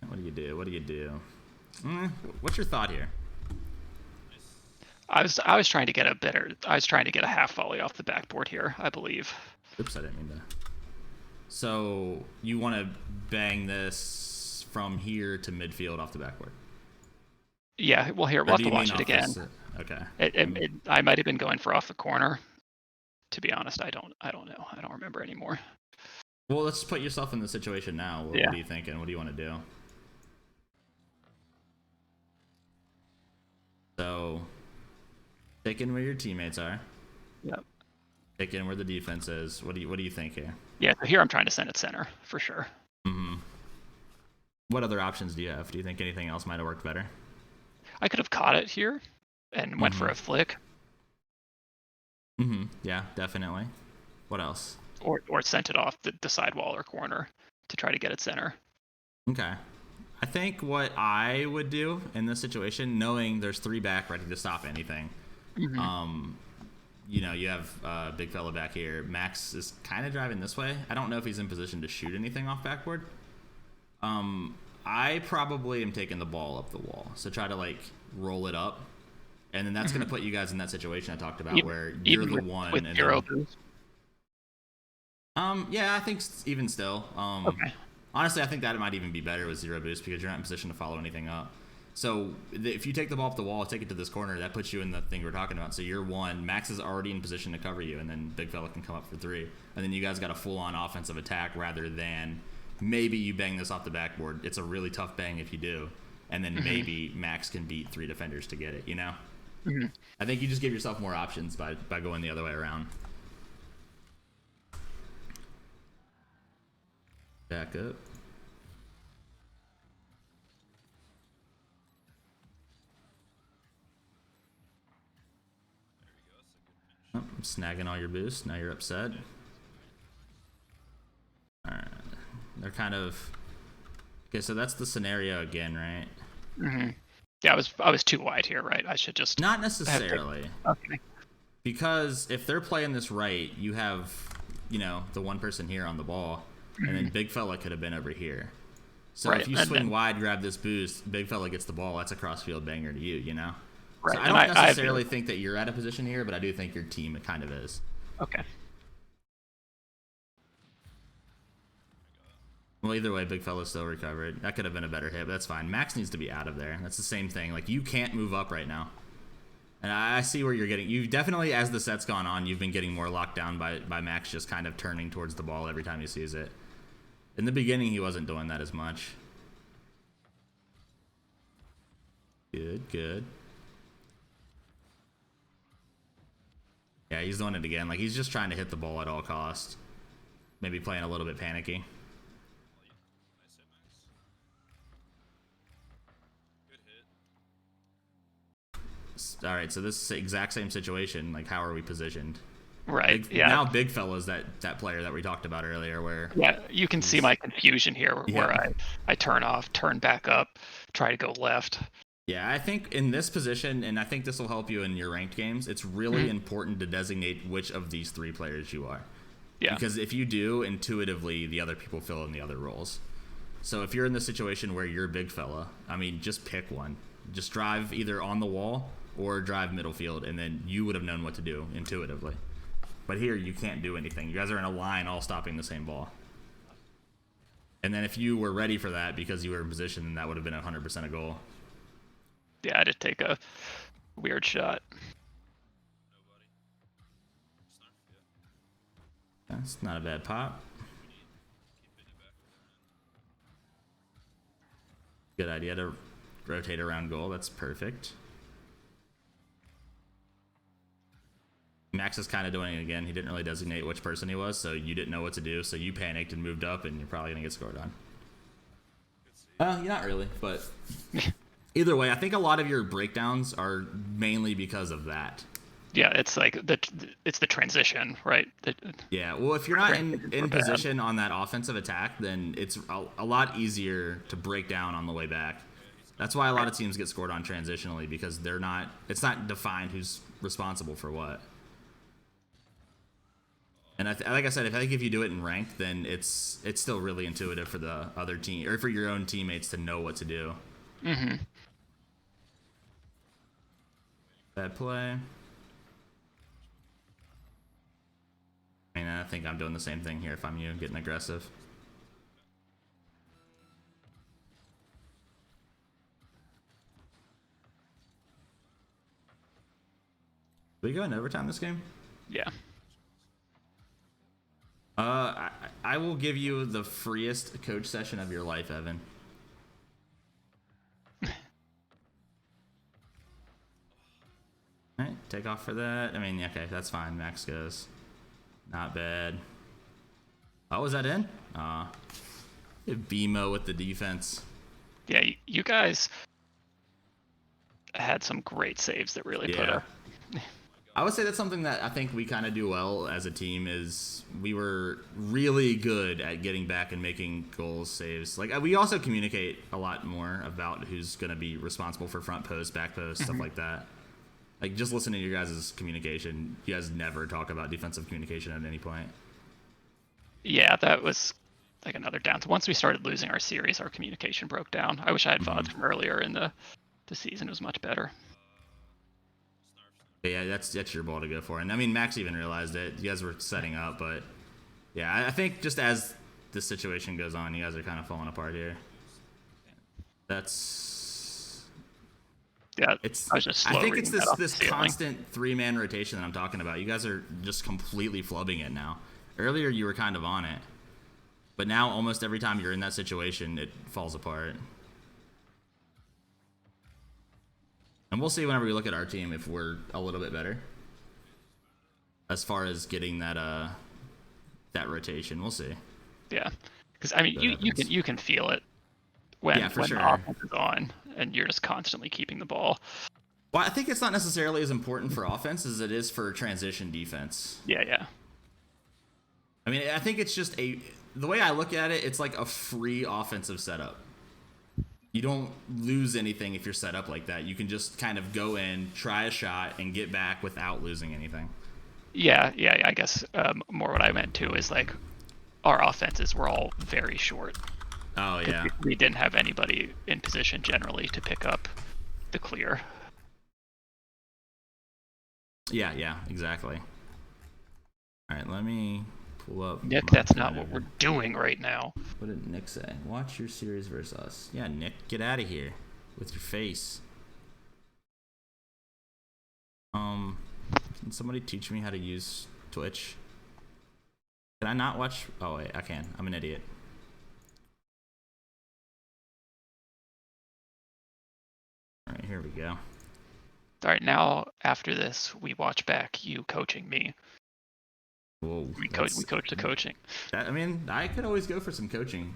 What do you do? What do you do? What's your thought here? I was trying to get a half volley off the backboard here, I believe. Oops, I didn't mean to. So you want to bang this from here to midfield off the backboard? Yeah. Well, here we'll have to watch it again. Okay. I might have been going for off the corner. To be honest, I don't know. I don't remember anymore. Well, let's put yourself in the situation now. What are you thinking? What do you want to do? So, take in where your teammates are. Yep. Take in where the defense is. What do you think here? Yeah, so here I'm trying to send it center for sure. What other options do you have? Do you think anything else might have worked better? I could have caught it here and went for a flick. Yeah, definitely. What else? Or sent it off the sidewall or corner to try to get it center. Okay. I think what I would do in this situation, knowing there's 3 back ready to stop anything, you know, you have a big fella back here. Max is kind of driving this way. I don't know if he's in position to shoot anything off backboard. I probably am taking the ball up the wall. So try to like roll it up. And then that's going to put you guys in that situation I talked about where you're the one. With zero boost? Yeah, I think even still. Okay. Honestly, I think that might even be better with 0 boost because you're not in position to follow anything up. So if you take the ball off the wall, take it to this corner, that puts you in the thing we're talking about. So you're 1, Max is already in position to cover you, and then big fella can come up for 3. And then you guys got a full-on offensive attack rather than maybe you bang this off the backboard. It's a really tough bang if you do. And then maybe Max can beat 3 defenders to get it, you know? I think you just give yourself more options by going the other way around. Back up. There we go. That's a good finish. Oh, I'm snagging all your boosts. Now you're upset. Alright. They're kind of... Okay, so that's the scenario again, right? Mm-hmm. Yeah, I was too wide here, right? I should just... Not necessarily. Okay. Because if they're playing this right, you have, you know, the one person here on the ball, and then Big Fella could have been over here. So Right, if you and swing then- wide, grab this boost, Big Fella gets the ball, that's a crossfield banger to you, you know? Right. So I and don't necessarily think that you're at a position here, but I do think your team kind of is. Okay. Well, either way, Big Fella's still recovered. That could have been a better hit, but that's fine. Max needs to be out of there. That's the same thing. Like, you can't move up right now. And I see where you're getting... You've definitely, as the set's gone on, you've been getting more locked down by Max just kind of turning towards the ball every time he sees it. In the beginning, he wasn't doing that as much. Good, good. Yeah, he's doing it again. Like, he's just trying to hit the ball at all costs. Maybe playing a little bit panicky. Nice hit, Max. Good hit. All right, so this is the exact same situation. Like, how are we positioned? Right. Big, yeah. Now Big Fella's that player that we talked about earlier where... Yeah, you can see my confusion here where I turn off, turn back up, try to go left. Yeah, I think in this position, and I think this will help you in your ranked games, it's really important to designate which of these three players you are. Yeah. Because if you do, intuitively, the other people fill in the other roles. So if you're in the situation where you're Big Fella, I mean, just pick one. Just drive either on the wall or drive middle field, and then you would have known what to do intuitively. But here, you can't do anything. You guys are in a line all stopping the same ball. And then if you were ready for that because you were in position, then that would have been 100% a goal. Yeah, I did take a weird shot. Nobody. Snarf, yeah. That's not a bad pop. Keep hitting it back. Good idea to rotate around goal. That's perfect. Max is kind of doing it again. He didn't really designate which person he was, so you didn't know what to do. So you panicked and moved up, and you're probably going to get scored on. Not really, but either way, I think a lot of your breakdowns are mainly because of that. Yeah, it's like it's the transition, right? Yeah, well, if you're not in position on that offensive attack, then it's a lot easier to break down on the way back. That's why a lot of teams get scored on transitionally, because it's not defined who's responsible for what. And like I said, I think if you do it in ranked, then it's still really intuitive for the other team, or for your own teammates to know what to do. Mm-hmm. Bad play. I mean, I think I'm doing the same thing here if I'm you, getting aggressive. Did we go in overtime this game? Yeah. I will give you the freest coach session of your life, Evan. Alright, take off for that. I mean, okay, that's fine. Max goes. Not bad. Oh, was that in? BMO with the defense. Yeah, you guys had some great saves that really put up. I would say that's something that I think we kind of do well as a team, is we were really good at getting back and making goals, saves. Like, we also communicate a lot more about who's going to be responsible for front post, back post, stuff like that. Like, just listening to your guys' communication, you guys never talk about defensive communication at any point. Yeah, that was like another down. Once we started losing our series, our communication broke down. I wish I had VODs from earlier in the season. It was much better. Yeah, that's your ball to go for. And I mean, Max even realized it. You guys were setting up, but yeah, I think just as the situation goes on, you guys are kind of falling apart here. Yeah, it's. I was just slow I think it's reading that off this the ceiling. constant 3-man rotation that I'm talking about. You guys are just completely flubbing it now. Earlier, you were kind of on it, but now almost every time you're in that situation, it falls apart. And we'll see whenever we look at our team if we're a little bit better as far as getting that that rotation. We'll see. Yeah, because I mean, you can feel it when sure. the offense is on and you're just constantly keeping the ball. Well, I think it's not necessarily as important for offense as it is for transition defense. Yeah. I mean, I think it's just the way I look at it, it's like a free offensive setup. You don't lose anything if you're set up like that. You can just kind of go in, try a shot, and get back without losing anything. Yeah. I guess more what I meant too is like our offenses were all very short. Oh yeah. We didn't have anybody in position generally to pick up the clear. Yeah, exactly. All right, let me pull up. Nick, that's not what we're doing right now. What did Nick say? Watch your series versus us. Yeah, Nick, get out of here with your face. Can somebody teach me how to use Twitch? Can I not watch? Oh wait, I can. I'm an idiot. All right, here we go. All right, now after this, we watch back you coaching me. Whoa, we coach the coaching. I mean, I could always go for some coaching.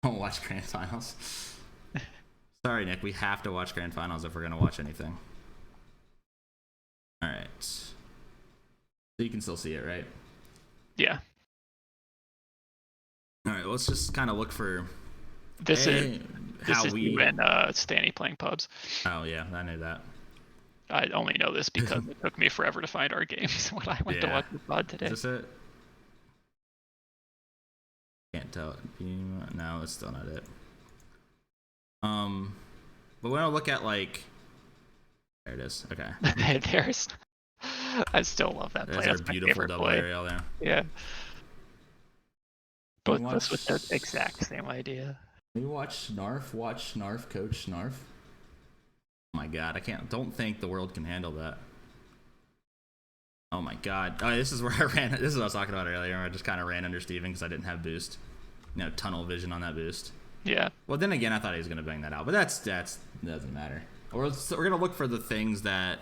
Don't watch grand finals. Sorry, Nick. We have to watch grand finals if we're gonna watch anything. All right. So you can still see it, right? Yeah. All right. Let's just kind of look for. This is you and Stanny playing pubs. Oh yeah, I knew that. I only know this because it took me forever to find our games when I went to watch the pod today. Is this it? Can't tell. No, that's still not it. But when I look at like, there it is. Okay. There's. I still love that play. There's That's our my beautiful favorite double play. aerial there. Yeah. Both of us with the exact same idea. We watch Snarf. Watch Snarf. Coach Snarf. Oh my god, don't think the world can handle that. Oh my god. Oh, this is where I ran. This is what I was talking about earlier. I just kind of ran under Steven because I didn't have boost. Tunnel vision on that boost. Yeah. Well, then again, I thought he was going to bang that out. But that doesn't matter. We're going to look for the things that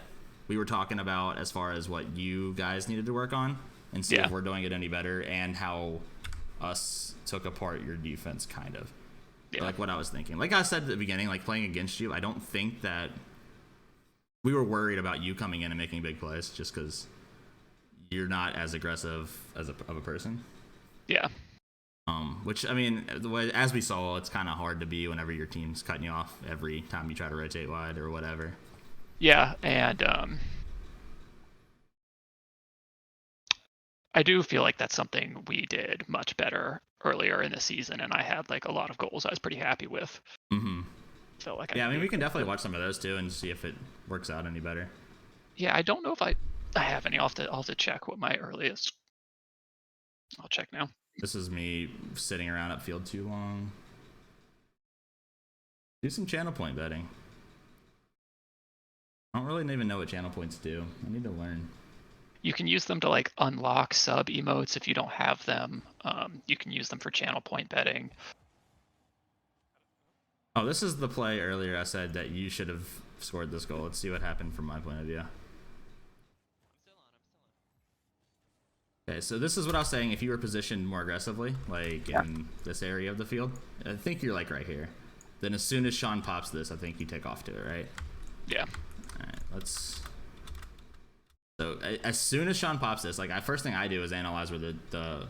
we were talking about as far as what you guys needed to work on and see if we're doing it any better and how us took apart your defense kind of. Yeah. Like what I was thinking. Like I said at the beginning, like playing against you, I don't think that we were worried about you coming in and making big plays just because you're not as aggressive of a person. Yeah. Which, I mean, as we saw, it's kind of hard to be whenever your team's cutting you off every time you try to rotate wide or whatever. Yeah, and I do feel like that's something we did much better earlier in the season, and I had like a lot of goals I was pretty happy with. Mm-hmm. So like, I mean, we can definitely watch some of those too and see if it works out any better. Yeah, I don't know if I have any. I'll have to check what my earliest. I'll check now. This is me sitting around upfield too long. Do some channel point betting. I don't really even know what channel points do. I need to learn. You can use them to like unlock sub emotes if you don't have them. You can use them for channel point betting. Oh, this is the play earlier I said that you should have scored this goal. Let's see what happened from my point of view. Okay, so this is what I was saying. If you were positioned more aggressively, like in this area of the field, I think you're like right here. Then as soon as Sean pops this, I think you take off to it, right? Yeah. All right, let's. So as soon as Sean pops this, like first thing I do is analyze where the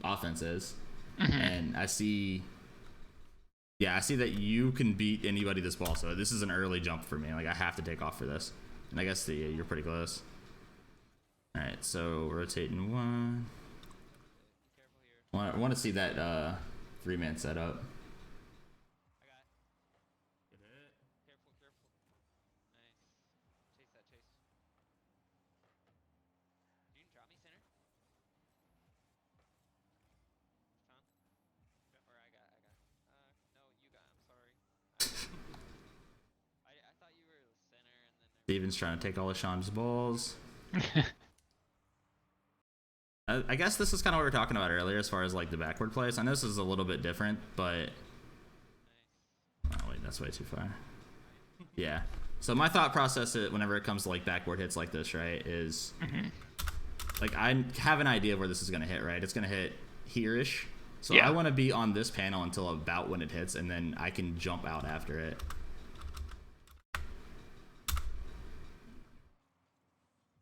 offense is, and I see. Yeah, I see that you can beat anybody this ball. So this is an early jump for me. Like I have to take off for this, and I guess you're pretty close. All right, so rotating one. I want to see that 3-man setup. I got it. Good hit. Careful. Nice. Chase that, chase. You can drop me center. Tom? Or I got. No, you got. I'm sorry. I thought you were center and then. Steven's trying to take all of Sean's balls. I guess this is kind of what we were talking about earlier as far as like the backward plays. I know this is a little bit different, but... Oh, wait, that's way too far. Yeah. So my thought process, whenever it comes to like backboard hits like this, right, is like I have an idea of where this is gonna hit, right? It's gonna hit here-ish. So Yeah. I want to be on this panel until about when it hits, and then I can jump out after it.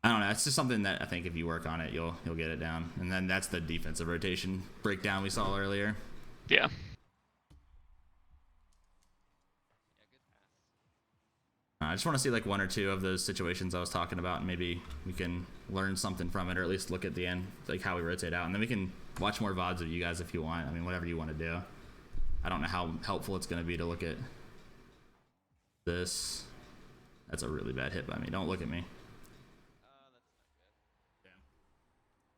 I don't know. It's just something that I think if you work on it, you'll get it down. And then that's the defensive rotation breakdown we saw earlier. Yeah. Yeah, good pass. I just want to see like one or two of those situations I was talking about, and maybe we can learn something from it, or at least look at the end, like how we rotate out, and then we can watch more VODs of you guys if you want. I mean, whatever you want to do. I don't know how helpful it's going to be to look at this. That's a really bad hit by me. Don't look at me.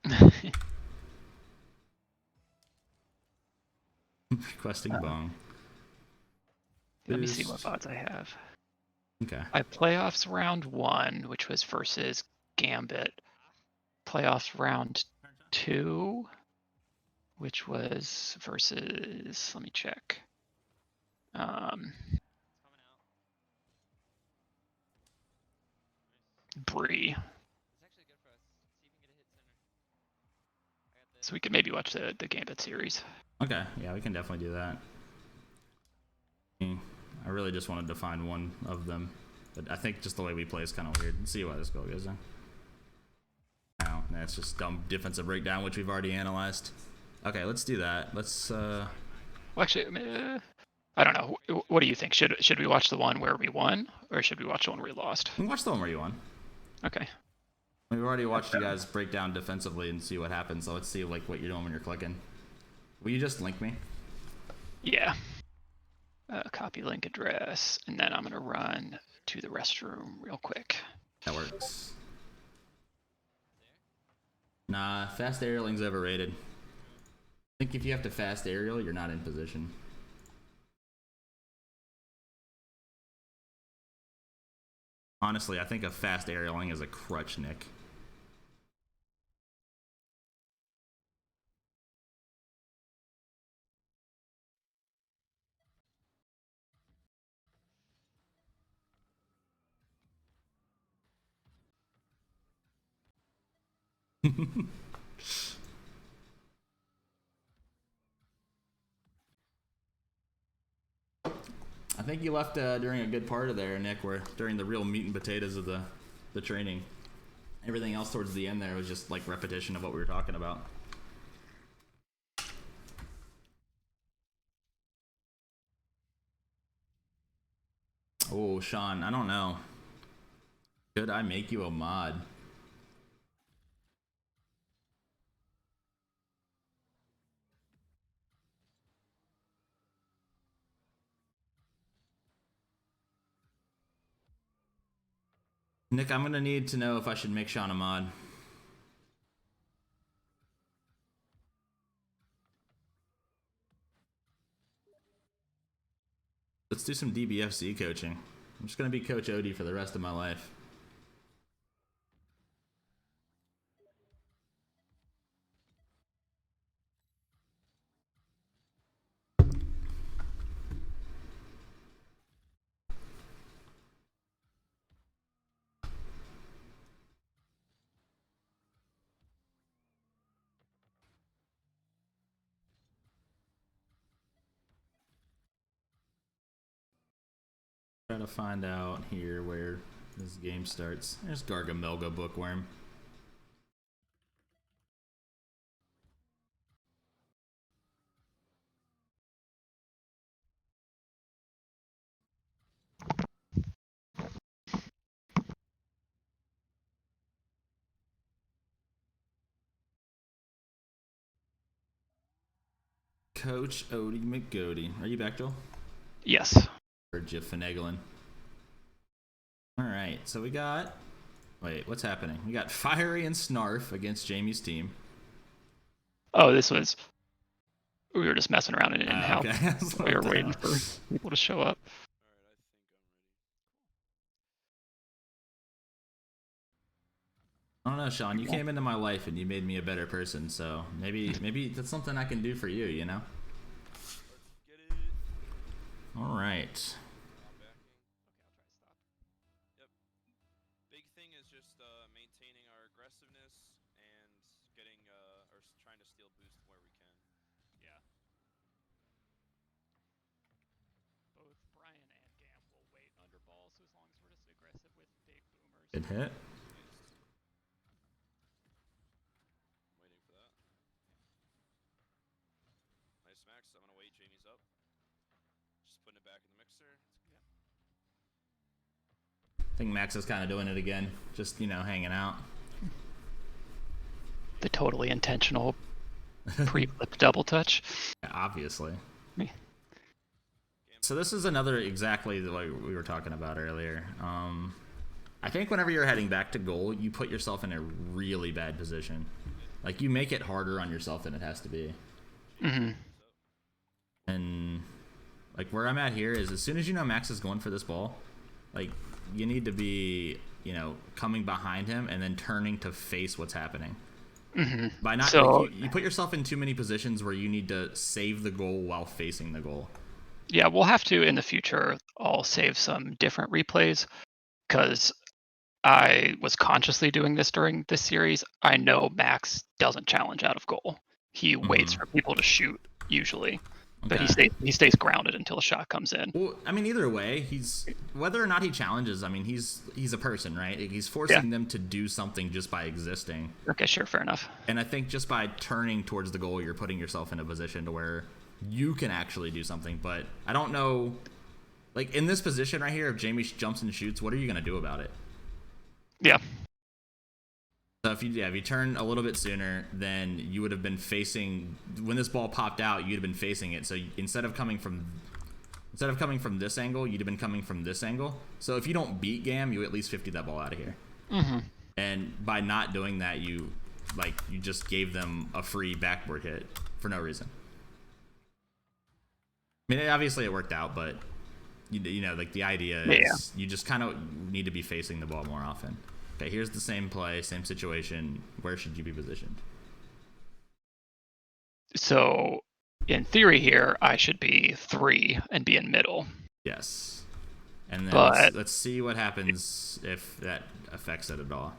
That's not good. Requesting bong. Let me see what Boost. odds I have. Okay. I playoffs round 1, which was versus Gambit. Playoffs round 2, which was versus. Let me check. It's coming out. Bree. It's actually good for us. See if we can get a hit center. I got this. So we could maybe watch the Gambit series. Okay. Yeah, we can definitely do that. I really just wanted to find one of them, but I think just the way we play is kind of weird. Let's see why this goal goes in. Now, that's just dumb defensive breakdown, which we've already analyzed. Okay, let's do that. Let's. Well, actually, I don't know. What do you think? Should we watch the one where we won, or should we watch the one where we lost? Watch the one where you won. Okay. We've already watched you guys break down defensively and see what happens. So let's see like what you're doing when you're clicking. Will you just link me? Yeah. Copy link address, and then I'm gonna run to the restroom real quick. That works. Nah, fast aerialing's overrated. I think if you have to fast aerial, you're not in position. Honestly, I think a fast aerialing is a crutch, Nick. I think you left during a good part of there, Nick, where during the real meat and potatoes of the training. Everything else towards the end there was just like repetition of what we were talking about. Oh, Sean, I don't know. Should I make you a mod? Nick, I'm gonna need to know if I should make Sean a mod. Let's do some DBFC coaching. I'm just gonna be Coach Odie for the rest of my life. Try to find out here where this game starts. There's Gargamelga Bookworm. Coach Odie McGody. Are you back, Joel? Yes. Or you finagling? Alright, so we got... Wait, what's happening? We got Fiery and Snarf against Jamie's team. Oh, this was. We were just messing around in in-house. Okay. We were waiting for people to show up. I don't know, Sean. You came into my life and you made me a better person, so maybe that's something I can do for you, you know? Let's get it. Alright. trying to steal boost where we can. Yeah. Both Brian and Gam will wait under ball, so as long as we're just aggressive with big boomers. Good hit. Waiting for that. Nice Max. I'm gonna wait. Jamie's up. Just putting it back in the mixer. Yep. I think Max is kind of doing it again, just, you know, hanging out. The totally intentional pre-flip double touch. Yeah, obviously. Me. So this is another exactly the way we were talking about earlier. I think whenever you're heading back to goal, you put yourself in a really bad position. Like, you make it harder on yourself than it has to be. Mm-hmm. And like where I'm at here is, as soon as you know Max is going for this ball, like, you need to be, you know, coming behind him and then turning to face what's happening. Mm-hmm. By not, So, like, you put yourself in too many positions where you need to save the goal while facing the goal. yeah, we'll have to in the future. I'll save some different replays because I was consciously doing this during this series. I know Max doesn't challenge out of goal. He waits for people to shoot usually, but he stays grounded until a shot comes in. Well, I mean, either way, he's, whether or not he challenges, I mean, he's a person, right? He's forcing them to do something just by existing. Okay, sure, fair enough. And I think just by turning towards the goal, you're putting yourself in a position to where you can actually do something. But I don't know, like, in this position right here, if Jamie jumps and shoots, what are you going to do about it? Yeah. So if you turn a little bit sooner, then you would have been facing, when this ball popped out, you'd have been facing it. So instead of coming from this angle, you'd have been coming from this angle. So if you don't beat Gam, you at least 50 that ball out of here. Mm-hmm. And by not doing that, you just gave them a free backboard hit for no reason. I mean, obviously it worked out, but you know, like, the idea is you just kind of need to be facing the ball more often. Okay, here's the same play, same situation. Where should you be positioned? So, in theory here, I should be 3 and be in middle. Yes. And then But let's see what happens if that affects it at all.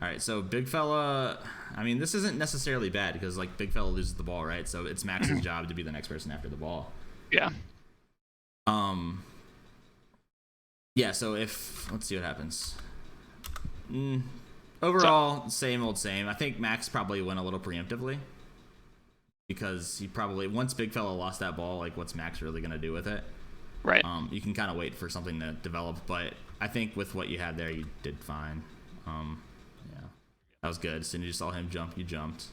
All right, so big fella, I mean, this isn't necessarily bad because, like, big fella loses the ball, right? So it's Max's job to be the next person after the ball. Yeah. Yeah, so let's see what happens. Overall, same old same. I think Max probably went a little preemptively because he probably, once big fella lost that ball, like, what's Max really going to do with it? Right. You can kind of wait for something to develop, but I think with what you had there, you did fine. Yeah, that was good. As soon as you saw him jump, you jumped.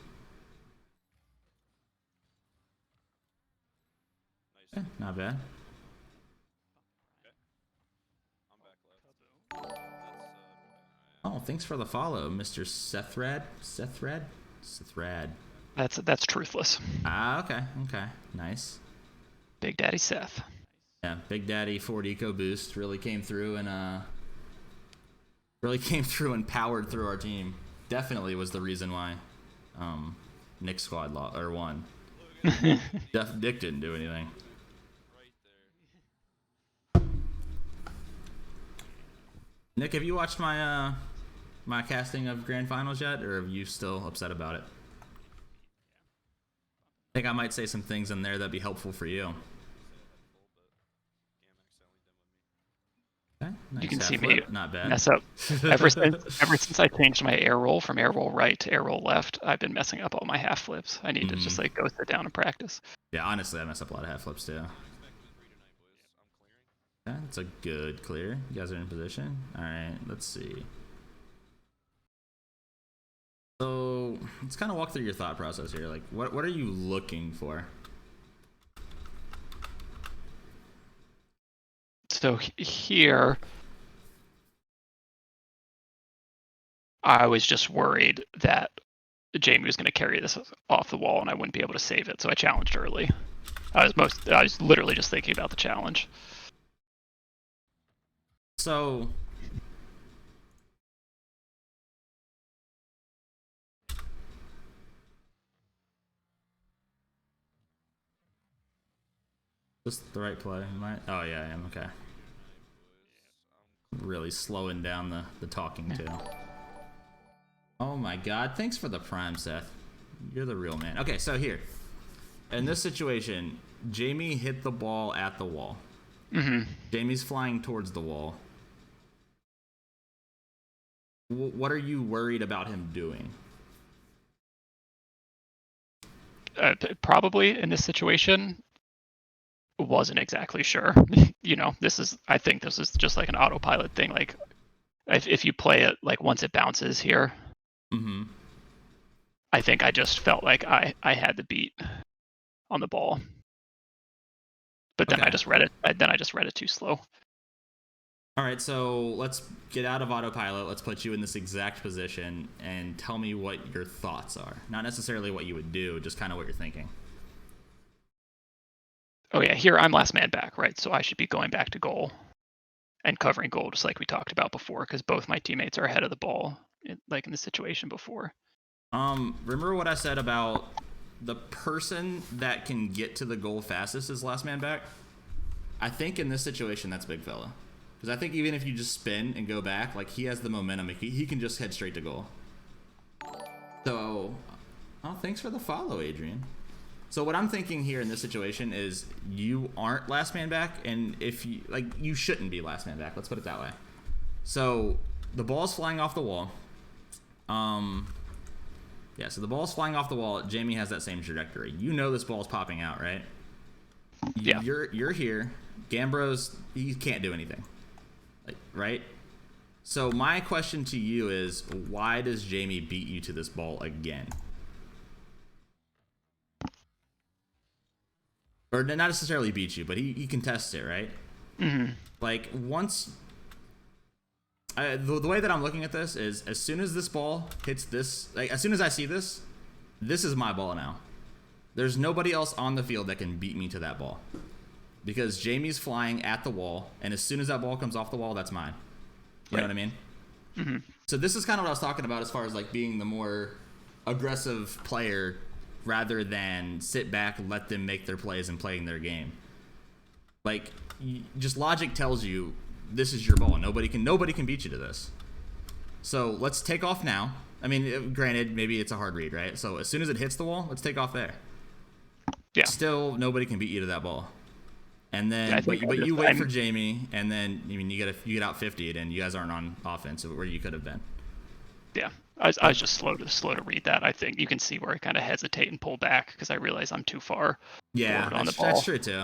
Nice. Not bad. I'm back left. Oh, thanks for the follow, Mr. Sethrad. That's truthless. Ah, okay, nice. Big Daddy Seth. Yeah, Big Daddy 4 Eco Boost really came through and powered through our team. Definitely was the reason why Nick's squad won. Nick didn't do anything. Right there. Nick, have you watched my my casting of Grand Finals yet, or are you still upset about it? I think I might say some things in there that'd be helpful for you. Okay, nice. You can see half me flip, not bad. mess up. Ever since I changed my air roll from air roll right to air roll left, I've been messing up all my half flips. I need to just, like, go sit down and practice. Yeah, honestly, I mess up a lot of half flips too. Okay, that's a good clear. You guys are in position. All right, let's see. So let's kind of walk through your thought process here. Like, what are you looking for? So here, I was just worried that Jamie was going to carry this off the wall and I wouldn't be able to save it, so I challenged early. I was literally just thinking about the challenge. So just the right play. Oh yeah, I am. Okay. Really slowing down the talking too. Oh my god, thanks for the prime, Seth. You're the real man. Okay, so here. In this situation, Jamie hit the ball at the wall. Jamie's flying towards the wall. What are you worried about him doing? Probably in this situation, wasn't exactly sure. You know, I think this is just like an autopilot thing. Like, if you play it, like, once it bounces here, I think I just felt like I had the beat on the ball. But then I just read it too slow. All right, so let's get out of autopilot. Let's put you in this exact position and tell me what your thoughts are. Not necessarily what you would do, just kind of what you're thinking. Oh yeah, here I'm last man back, right? So I should be going back to goal and covering goal, just like we talked about before, because both my teammates are ahead of the ball, like in the situation before. Remember what I said about the person that can get to the goal fastest is last man back? I think in this situation, that's Big Fella. Because I think even if you just spin and go back, like, he has the momentum. He can just head straight to goal. So, thanks for the follow, Adrian. So what I'm thinking here in this situation is you aren't last man back, and if you, like, you shouldn't be last man back. Let's put it that way. So the ball's flying off the wall. Yeah, so the ball's flying off the wall. Jamie has that same trajectory. You know this ball's popping out, right? Yeah. You're here. Gambro's, he can't do anything. Like, right? So my question to you is, why does Jamie beat you to this ball again? Or not necessarily beat you, but he contests it, right? Like, once... the way that I'm looking at this is, as soon as this ball hits this... Like, as soon as I see this, this is my ball now. There's nobody else on the field that can beat me to that ball. Because Jamie's flying at the wall, and as soon as that ball comes off the wall, that's mine. You know what I mean? So this is kind of what I was talking about as far as, like, being the more aggressive player rather than sit back, let them make their plays and playing their game. Like, just logic tells you this is your ball. Nobody can beat you to this. So let's take off now. I mean, granted, maybe it's a hard read, right? So as soon as it hits the wall, let's take off there. Yeah. Still, nobody can beat you to that ball. And then, Yeah, but you wait for Jamie, and then I mean, you get out 50'd, and you guys aren't on offense where you could have been. Yeah, I was just slow to read that. I think you can see where I kind of hesitate and pull back because I realize I'm too far forward on the ball. That's true too.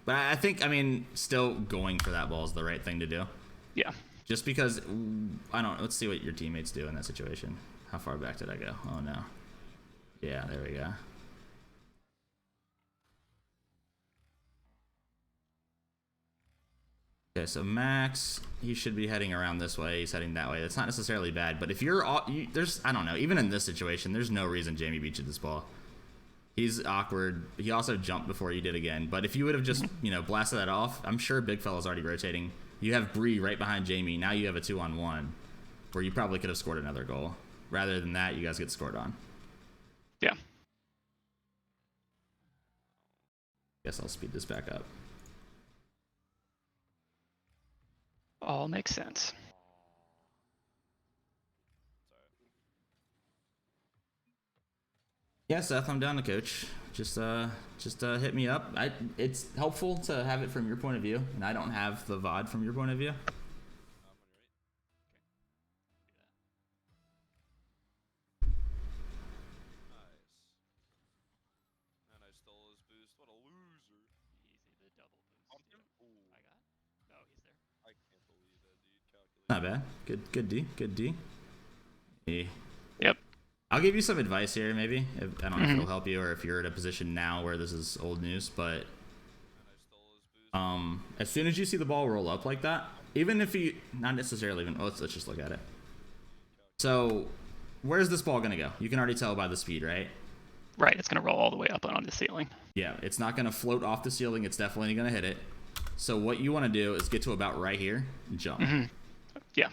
But I think, I mean, still going for that ball is the right thing to do. Yeah. Just because, I don't know. Let's see what your teammates do in that situation. How far back did I go? Oh, no. Yeah, there we go. Okay, so Max, he should be heading around this way. He's heading that way. That's not necessarily bad. But if there's, I don't know, even in this situation, there's no reason Jamie beat you this ball. He's awkward. He also jumped before you did again. But if you would have just, blasted that off, I'm sure Big Fella's already rotating. You have Bree right behind Jamie. Now you have a 2-on-1 where you probably could have scored another goal. Rather than that, you guys get scored on. Yeah. Guess I'll speed this back up. All makes sense. Yeah, Seth, I'm down to coach. Just hit me up. It's helpful to have it from your point of view, and I don't have the VOD from your point of view. And I stole his boost. What a loser. Easy, the double boost. Pumped him? Ooh. I got? No, he's there. I can't believe that, dude. Calculated. Not bad. Good D. Yeah. Yep. I'll give you some advice here, maybe. I don't know if it'll help you or if you're in a position now where this is old news, but as soon as you see the ball roll up like that, even if you, not necessarily even, let's just look at it. So, where's this ball going to go? You can already tell by the speed, right? Right, it's going to roll all the way up and onto the ceiling. Yeah, it's not going to float off the ceiling. It's definitely going to hit it. So what you want to do is get to about right here and jump. Yeah.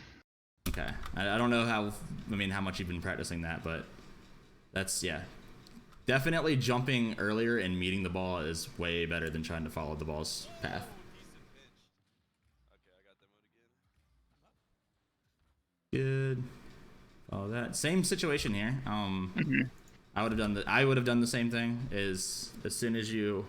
Okay. I don't know how much you've been practicing that, but that's, yeah. Definitely jumping earlier and meeting the ball is way better than trying to follow the ball's path. Okay, I got that mode again. Good. Oh, that same situation here. I would have done the same thing. Is as soon as you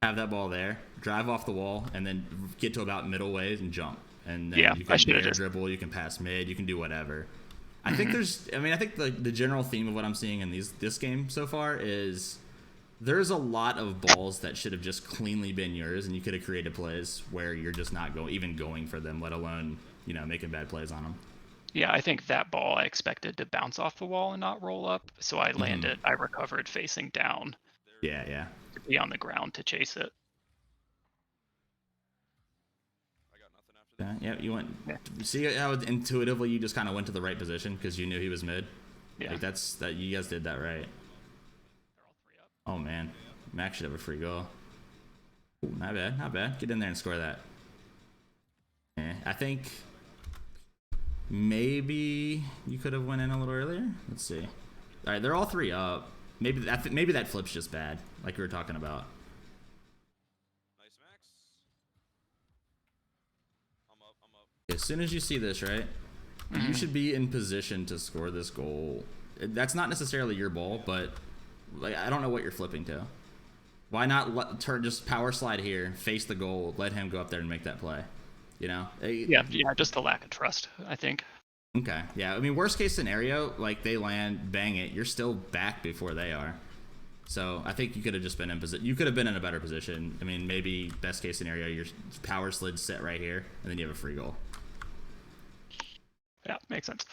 have that ball there, drive off the wall, and then get to about middle ways and jump. And then you can air dribble, you can pass mid, you can do whatever. I think I think the general theme of what I'm seeing in this game so far is there's a lot of balls that should have just cleanly been yours, and you could have created plays where you're just not even going for them, let alone, making bad plays on them. Yeah, I think that ball I expected to bounce off the wall and not roll up, so I landed. I recovered facing down. Yeah. To be on the ground to chase it. I got nothing after that. Yeah, you went. See how intuitively you just kind of went to the right position because you knew he was mid. Yeah, like that. You guys did that right. They're all 3 up. Oh man, Max should have a free goal. Ooh, not bad. Get in there and score that. I think maybe you could have went in a little earlier. Let's see. All right, they're all 3 up. Maybe that flip's just bad, like we were talking about. Nice, Max. I'm up. As soon as you see this, right, you should be in position to score this goal. That's not necessarily your ball, but like I don't know what you're flipping to. Why not just power slide here, face the goal, let him go up there and make that play? Yeah, just the lack of trust, I think. Okay, yeah. I mean, worst case scenario, like they land, bang it, you're still back before they are. So I think you could have just been in position. You could have been in a better position. I mean, maybe best case scenario, your power slid set right here, and then you have a free goal. Yeah, makes sense.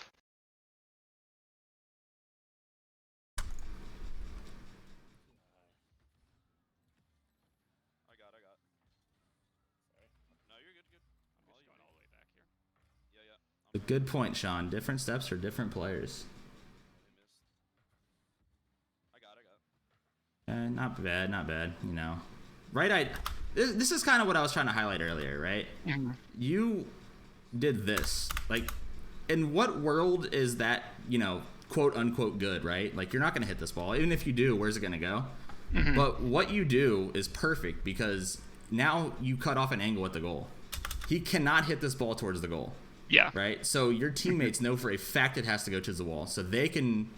I got. No, you're good. I'm just going all the way back here. Yeah. A good point, Sean. Different steps for different players. They missed. I got. Not bad. Right. This is kind of what I was trying to highlight earlier, right? Mm-hmm. You did this. Like, in what world is that, quote unquote good, right? Like, you're not going to hit this ball. Even if you do, where's it going to go? Mm-hmm. But what you do is perfect because now you cut off an angle at the goal. He cannot hit this ball towards the goal. Yeah. Right? So your teammates know for a fact it has to go to the wall. So they can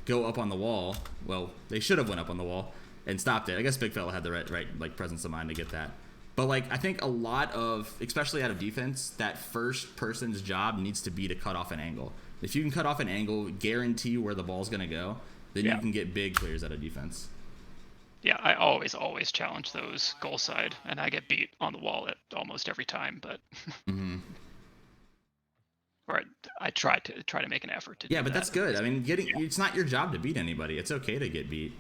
go up on the wall. Well, they should have went up on the wall and stopped it. I guess Big Fella had the right like presence of mind to get that. But like I think a lot of, especially out of defense, that first person's job needs to be to cut off an angle. If you can cut off an angle, guarantee where the ball's going to go, then you can get big clears out of defense. Yeah, I always challenge those goal side, and I get beat on the wall at almost every time. But or I try to make an effort to. Yeah, but that's good. I mean, it's not your job to beat anybody. It's okay to get beat.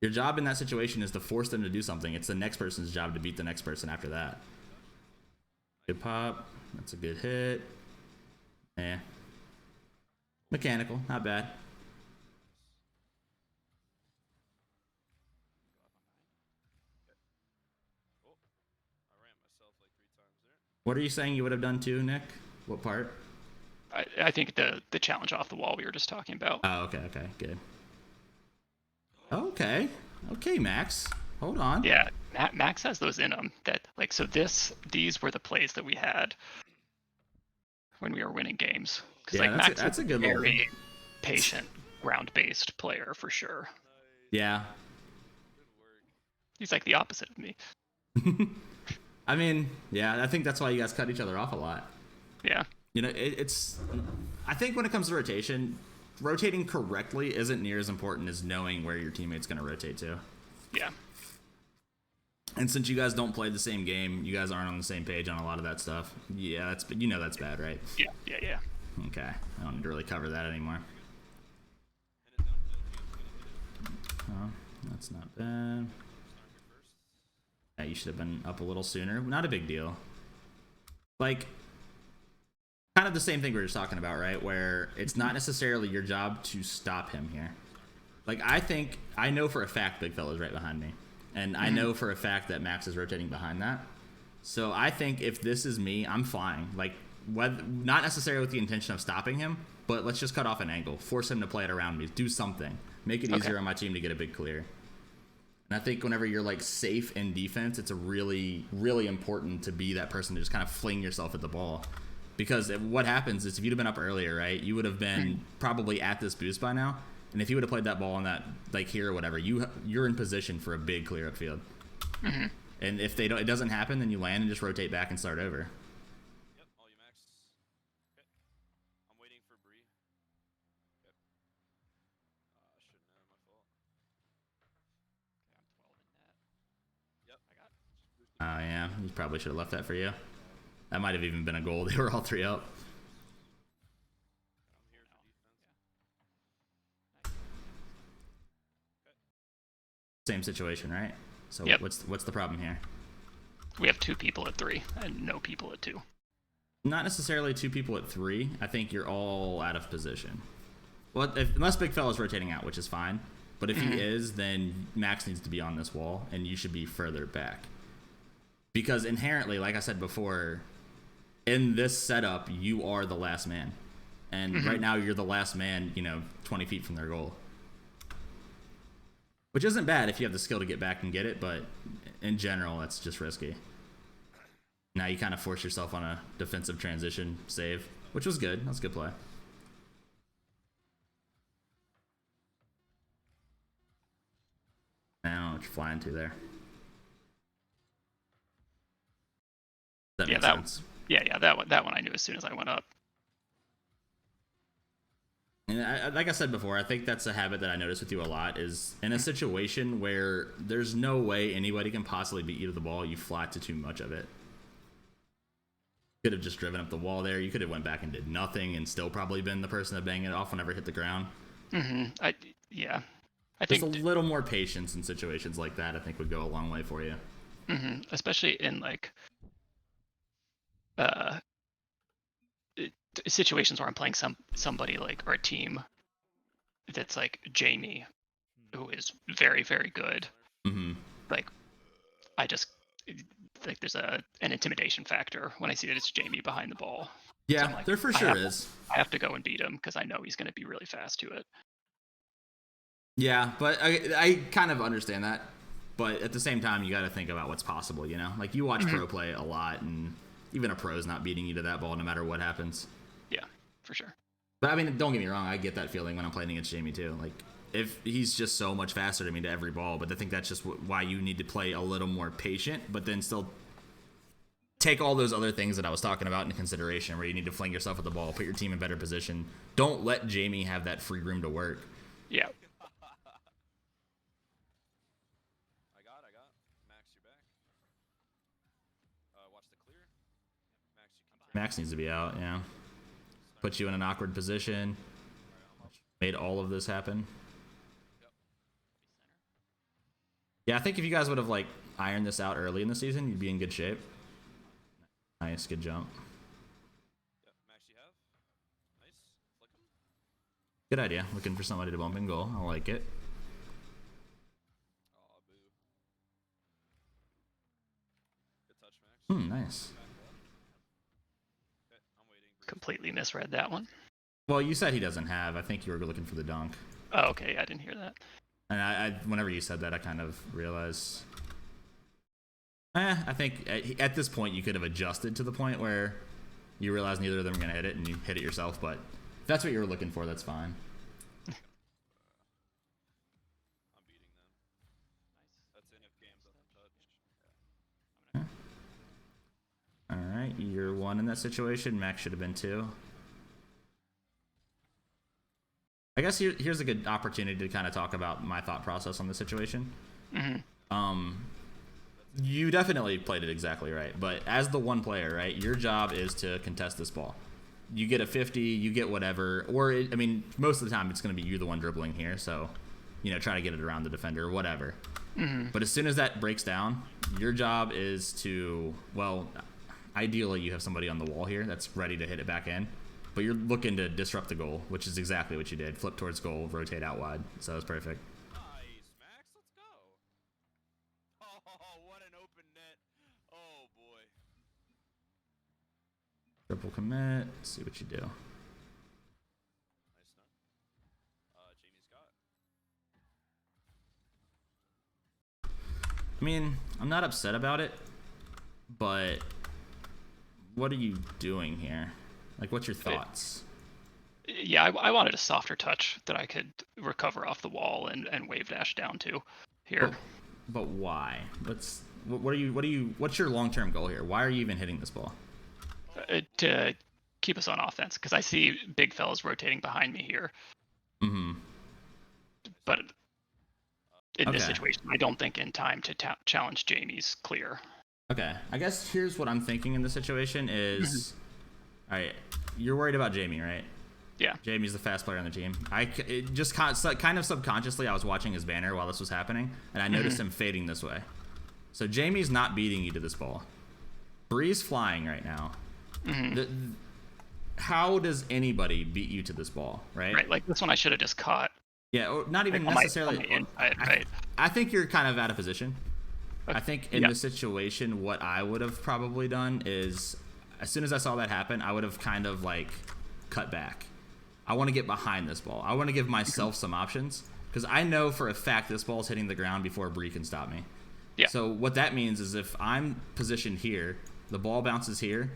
Your job in that situation is to force them to do something. It's the next person's job to beat the next person after that. Good pop. That's a good hit. Yeah. Mechanical, not bad. What are you saying you would have done too, Nick? What part? I think the challenge off the wall we were just talking about. Oh, okay, good. Okay, Max. Hold on. Yeah, Max has those in him. These were the plays that we had when we were winning games. Yeah, Max that's a good very patient, ground-based player for sure. Yeah. He's like the opposite of me. I mean, yeah, I think that's why you guys cut each other off a lot. Yeah. It's. I think when it comes to rotation, rotating correctly isn't near as important as knowing where your teammate's going to rotate to. Yeah. And since you guys don't play the same game, you guys aren't on the same page on a lot of that stuff. Yeah, that's bad, right? Yeah. Okay, I don't need to really cover that anymore. Oh, that's not bad. Yeah, you should have been up a little sooner. Not a big deal. Like, kind of the same thing we were just talking about, right? Where it's not necessarily your job to stop him here. Like, I know for a fact Big Fella's right behind me. And I know for a fact that Max is rotating behind that. So I think if this is me, I'm fine. Like, not necessarily with the intention of stopping him, but let's just cut off an angle. Force him to play it around me. Do something. Make it easier on my team to get a big clear. And I think whenever you're like safe in defense, it's a really, really important to be that person to just kind of fling yourself at the ball. Because what happens is if you'd have been up earlier, right, you would have been probably at this boost by now. And if you would have played that ball on that, like here or whatever, you're in position for a big clear up field. And if it doesn't happen, then you land and just rotate back and start over. Yep, all you max. Okay. I'm waiting for Bree. Yep. Shouldn't have, my fault. Okay, I'm 12 in net. Yep. I got. Oh, yeah. You probably should have left that for you. That might have even been a goal. They were all 3 up. I'm here for defense. Same situation, right? So Yep. what's the problem here? We have 2 people at 3 and no people at 2. Not necessarily 2 people at 3. I think you're all out of position. Well, unless Big Fella's rotating out, which is fine. But if he is, then Max needs to be on this wall, and you should be further back. Because inherently, like I said before, in this setup, you are the last man. And right now, you're the last man, 20 feet from their goal. Which isn't bad if you have the skill to get back and get it, but in general, that's just risky. Now you kind of force yourself on a defensive transition save, which was good. That was a good play. I don't know what you're flying to there. That makes sense. Yeah, that one I knew as soon as I went up. And like I said before, I think that's a habit that I notice with you a lot is in a situation where there's no way anybody can possibly beat you to the ball, you fly to too much of it. Could have just driven up the wall there. You could have went back and did nothing and still probably been the person that banged it off whenever it hit the ground. I Just think a little more patience in situations like that, I think, would go a long way for you. especially in like situations where I'm playing somebody like or a team that's like Jamie, who is very, very good. Like I just like there's an intimidation factor when I see that it's Jamie behind the ball. Yeah, So like, there for sure is. I have to go and beat him because I know he's going to be really fast to it. Yeah, but I kind of understand that. But at the same time, you got to think about what's possible, Like, you watch pro play a lot, and even a pro's not beating you to that ball no matter what happens. Yeah, for sure. But, I mean, don't get me wrong. I get that feeling when I'm playing against Jamie, too. Like, if he's just so much faster than me to every ball. But I think that's just why you need to play a little more patient, but then still take all those other things that I was talking about into consideration, where you need to fling yourself at the ball, put your team in better position. Don't let Jamie have that free room to work. Yeah. I got. Max, you're back. Watch the clear. Max, you can take Max needs to be out, yeah. Put you in an awkward position. Made all of this happen. Yeah, I think if you guys would have, like, ironed this out early in the season, you'd be in good shape. Nice, good jump. Yep, Max, you have. Nice. Flick him. Good idea. Looking for somebody to bump in goal. I like it. Aw, boo. Good touch, Max. Nice. Okay, I'm waiting. Completely misread that one. Well, you said he doesn't have. I think you were looking for the dunk. Oh, okay. I didn't hear that. And I whenever you said that, I kind of realized. I think at this point you could have adjusted to the point where you realize neither of them are going to hit it, and you hit it yourself. But if that's what you were looking for, that's fine. I'm beating them. Nice. That's in if game's untouched. All right, you're 1 in that situation. Max should have been 2. I guess here's a good opportunity to kind of talk about my thought process on the situation. You definitely played it exactly right, but as the one player, right, your job is to contest this ball. You get a 50, you get whatever, or most of the time it's going to be you the one dribbling here, so try to get it around the defender or whatever. But as soon as that breaks down, your job is to, well, ideally you have somebody on the wall here that's ready to hit it back in. But you're looking to disrupt the goal, which is exactly what you did. Flip towards goal, rotate out wide. So that was perfect. Nice, Max. Let's go. Oh, what an open net. Oh, boy. Triple commit. Let's see what you do. Nice snap. Jamie's got. I'm not upset about it, but what are you doing here? Like, what's your thoughts? Yeah, I wanted a softer touch that I could recover off the wall and wave dash down to here. But why? What's your long-term goal here? Why are you even hitting this ball? To keep us on offense, because I see big fellas rotating behind me here. Mm-hmm. But in this situation, I don't think in time to challenge Jamie's clear. Okay, I guess here's what I'm thinking in this situation is, all right, you're worried about Jamie, right? Yeah. Jamie's the fast player on the team. It just kind of subconsciously, I was watching his banner while this was happening, and I noticed him fading this way. So Jamie's not beating you to this ball. Bree's flying right now. How does anybody beat you to this ball, right? Right, like this one I should have just caught. Yeah, or not even like necessarily. On my inside, right. I think you're kind of out of position. Okay. I think in this situation, what I would have probably done is, as soon as I saw that happen, I would have kind of like cut back. I want to get behind this ball. I want to give myself some options because I know for a fact this ball's hitting the ground before Bree can stop me. Yeah. So what that means is if I'm positioned here, the ball bounces here.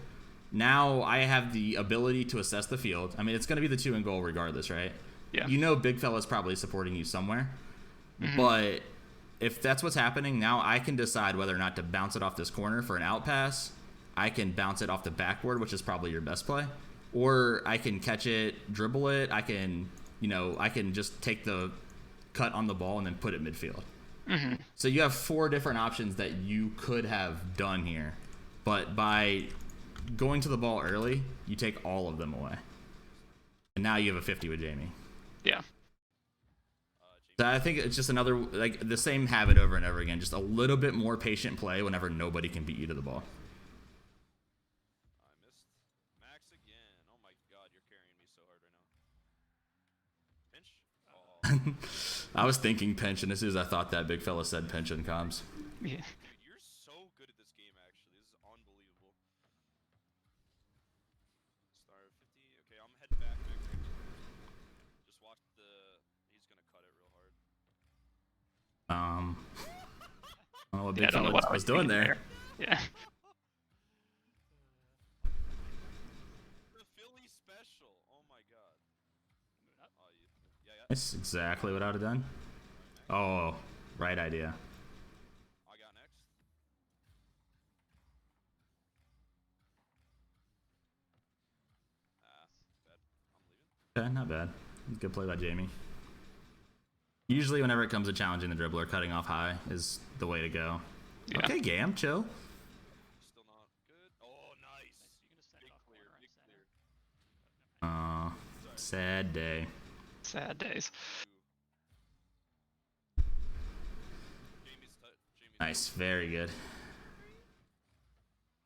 Now I have the ability to assess the field. I mean, it's going to be the 2 and goal regardless, right? Yeah. You know big fella's probably supporting you somewhere. But if that's what's happening, now I can decide whether or not to bounce it off this corner for an out pass. I can bounce it off the backboard, which is probably your best play. Or I can catch it, dribble it. I can just take the cut on the ball and then put it midfield. So you have 4 different options that you could have done here. But by going to the ball early, you take all of them away. And now you have a 50 with Jamie. Yeah. So I think it's just another, like, the same habit over and over again. Just a little bit more patient play whenever nobody can beat you to the ball. I missed Max again. Oh my god, you're carrying me so hard right now. Pinch? Oh. I was thinking pension as soon as I thought that big fella said pension comms. Yeah. Dude, you're so good at this game, actually. This is unbelievable. Snarf 50. Okay, I'm heading back, Max. Just watch the... He's gonna cut it real hard. I don't know what Yeah, big I don't know fella what was doing there. Yeah. The Philly special. Oh my god. Oh, yeah. That's exactly what I would have done. Oh, right idea. I got next. Bad. I'm leaving. Okay, not bad. Good play by Jamie. Usually whenever it comes to challenging the dribbler, cutting off high is the way to go. Yeah. Okay, Gam, chill. Still not good. Oh, nice. Big clear, big clear. Sad day. Sad days. Nice, very good.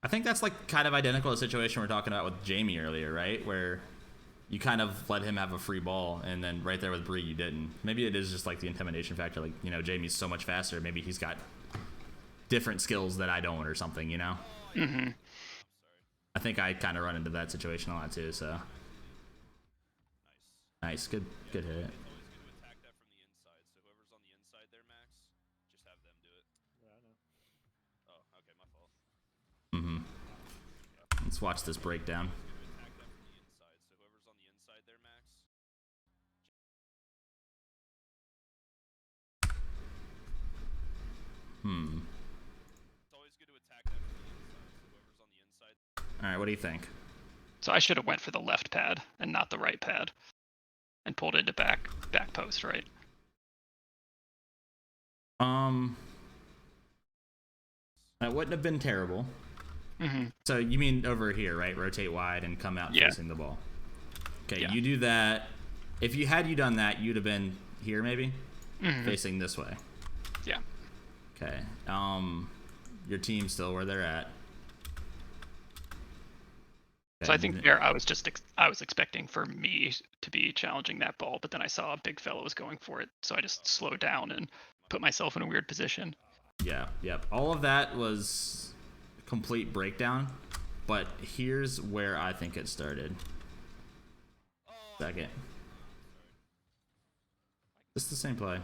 I think that's like kind of identical to the situation we were talking about with Jamie earlier, right? Where you kind of let him have a free ball, and then right there with Bree, you didn't. Maybe it is just like the intimidation factor. Like, you know, Jamie's so much faster. Maybe he's got different skills that I don't, or something. You know. I think I kind of run into that situation a lot too. So. Nice, good hit. It's always good to attack that from the inside. So whoever's on the inside there, Max, just have them do it. Yeah, I know. Oh, okay, my fault. Let's watch this breakdown. Attack that from the inside. So whoever's on the inside there, Max. It's always good to attack that from the inside. So whoever's on the inside. All right, what do you think? So I should have went for the left pad and not the right pad, and pulled into back post, right? That wouldn't have been terrible. So you mean over here, right? Rotate wide and come out facing the ball. Okay, you do that. If you done that, you'd have been here maybe, facing this way. Yeah. Okay. Your team's still where they're at. Okay. So I think there I was expecting for me to be challenging that ball, but then I saw a big fellow was going for it, so I just slowed down and put myself in a weird position. Yeah, yep. All of that was complete breakdown, but here's where I think it started. Second. It's the same play.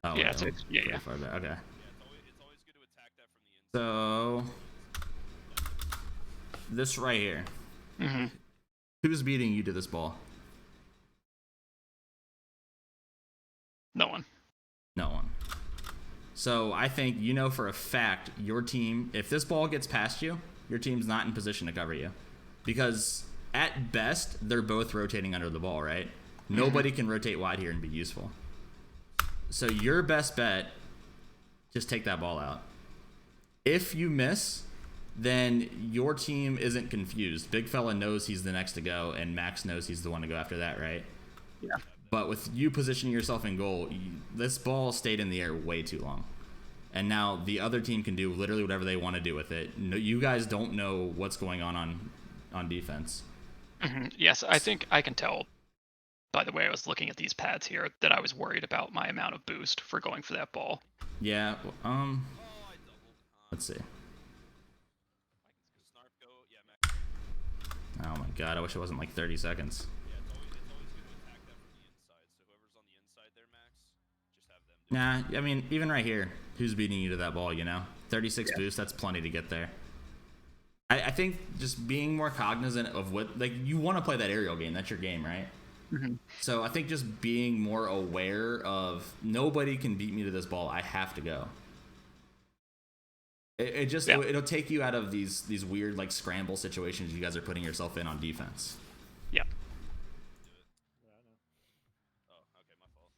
Oh, Yeah, okay. it's yeah. Far back. Okay. It's always good to attack that from the inside. So this right here. Mm-hmm. Who's beating you to this ball? No one. No one. So I think you know for a fact your team, if this ball gets past you, your team's not in position to cover you. Because at best, they're both rotating under the ball, right? Nobody can rotate wide here and be useful. So your best bet, just take that ball out. If you miss, then your team isn't confused. Big fella knows he's the next to go, and Max knows he's the one to go after that, right? Yeah. But with you positioning yourself in goal, this ball stayed in the air way too long. And now the other team can do literally whatever they want to do with it. No, you guys don't know what's going on defense. Mm-hmm. Yes, I think I can tell by the way I was looking at these pads here that I was worried about my amount of boost for going for that ball. Yeah, Oh, I doubled. let's see. Snarf go. Yeah, Max. Oh my god, I wish it wasn't like 30 seconds. Yeah, it's always good to attack that from the inside. So whoever's on the inside there, Max, just have them do it. Nah, I mean, even right here, who's beating you to that ball, you know? 36 boost, that's plenty to get there. I think just being more cognizant of what, like, you want to play that aerial game. That's your game, right? Mm-hmm. So I think just being more aware of nobody can beat me to this ball. I have to go. It'll take you out of these weird like scramble situations you guys are putting yourself in on defense. Yeah. Oh, okay, my fault.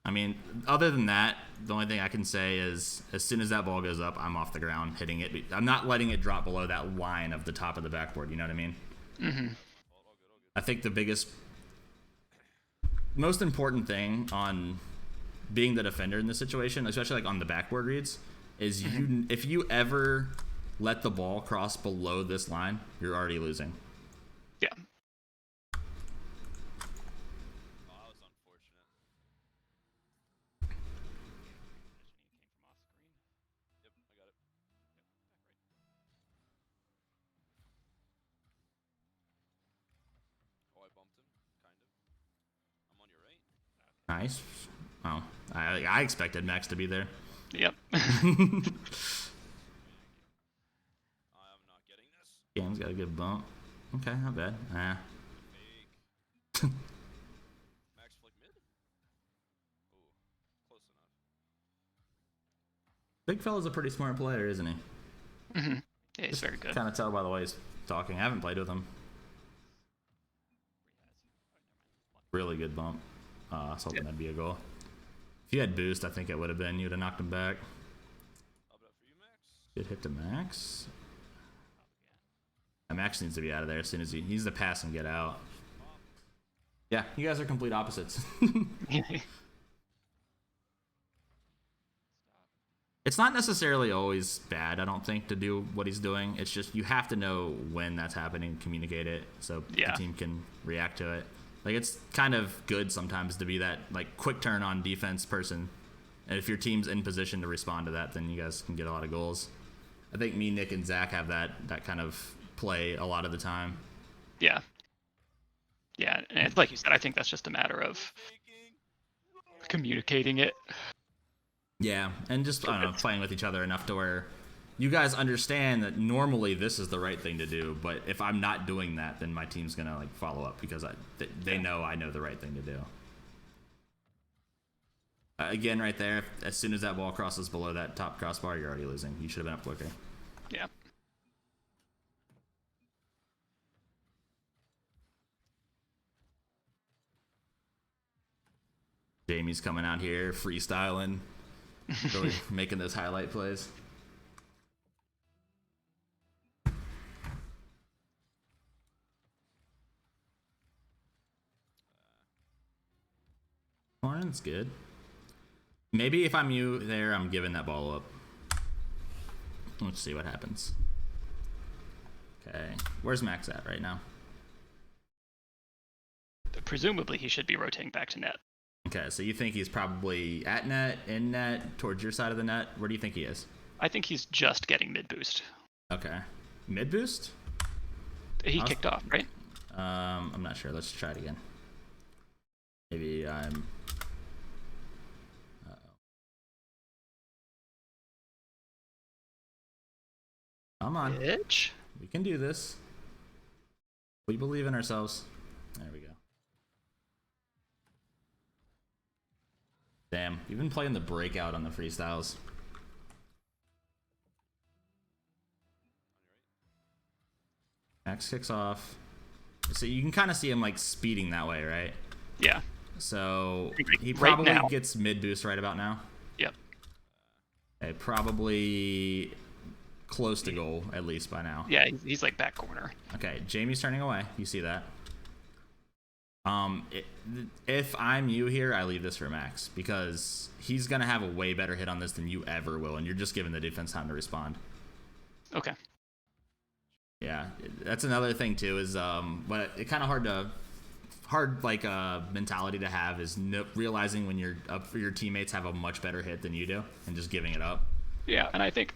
I mean, other than that, the only thing I can say is as soon as that ball goes up, I'm off the ground hitting it. I'm not letting it drop below that line of the top of the backboard. You know what I mean? Mm-hmm. I think the most important thing on being the defender in this situation, especially like on the backboard reads, is if you ever let the ball cross below this line, you're already losing. Yeah. Oh, that was unfortunate. Yep, I got it. Oh, I bumped him, kind of. I'm on your right. Nice. Oh, I expected Max to be there. Yep. I'm not getting this. Game's got a good bump. Okay, not bad. Fake. Max flick mid? Ooh, close enough. Big fella's a pretty smart player, isn't he? Mm-hmm. Yeah, he's very good. Kind of tell by the way he's talking. I haven't played with him. Really good bump. I was hoping that'd be a goal. If you had boost, I think it would have been. You'd have knocked him back. Up it up for you, Max. Good hit to Max. Max needs to be out of there as soon as he needs to pass and get out. Yeah, you guys are complete opposites. It's not necessarily always bad, I don't think, to do what he's doing. It's just you have to know when that's happening, communicate it, so the team can react to it. Like, it's kind of good sometimes to be that like quick turn on defense person, and if your team's in position to respond to that, then you guys can get a lot of goals. I think me, Nick, and Zach have that kind of play a lot of the time. Yeah. Yeah, and it's like you said, I think that's just a matter of communicating it. Yeah, and just, I don't know, playing with each other enough to where you guys understand that normally this is the right thing to do, but if I'm not doing that, then my team's gonna like follow up because they know I know the right thing to do. Again, right there, as soon as that ball crosses below that top crossbar, you're already losing. You should have been up quicker. Yeah. Jamie's coming out here freestyling, really making those highlight plays. Corn's good. Maybe if I'm you there, I'm giving that ball up. Let's see what happens. Okay, where's Max at right now? Presumably, he should be rotating back to net. Okay, so you think he's probably at net, in net, towards your side of the net? Where do you think he is? I think he's just getting mid boost. Okay. Mid boost? He kicked off, right? I'm not sure. Let's try it again. Maybe I'm... Come on. Bitch. We can do this. We believe in ourselves. There we go. Damn, you've been playing the breakout on the freestyles. Max kicks off. So you can kind of see him like speeding that way, right? Yeah. So he Right probably now. gets mid boost right about now. Yep. Okay, probably close to goal at least by now. Yeah, he's like back corner. Okay, Jamie's turning away. You see that? If I'm you here, I leave this for Max because he's gonna have a way better hit on this than you ever will, and you're just giving the defense time to respond. Okay. Yeah, that's another thing too. Is but it kind of hard mentality to have is realizing when your teammates have a much better hit than you do and just giving it up. Yeah, and I think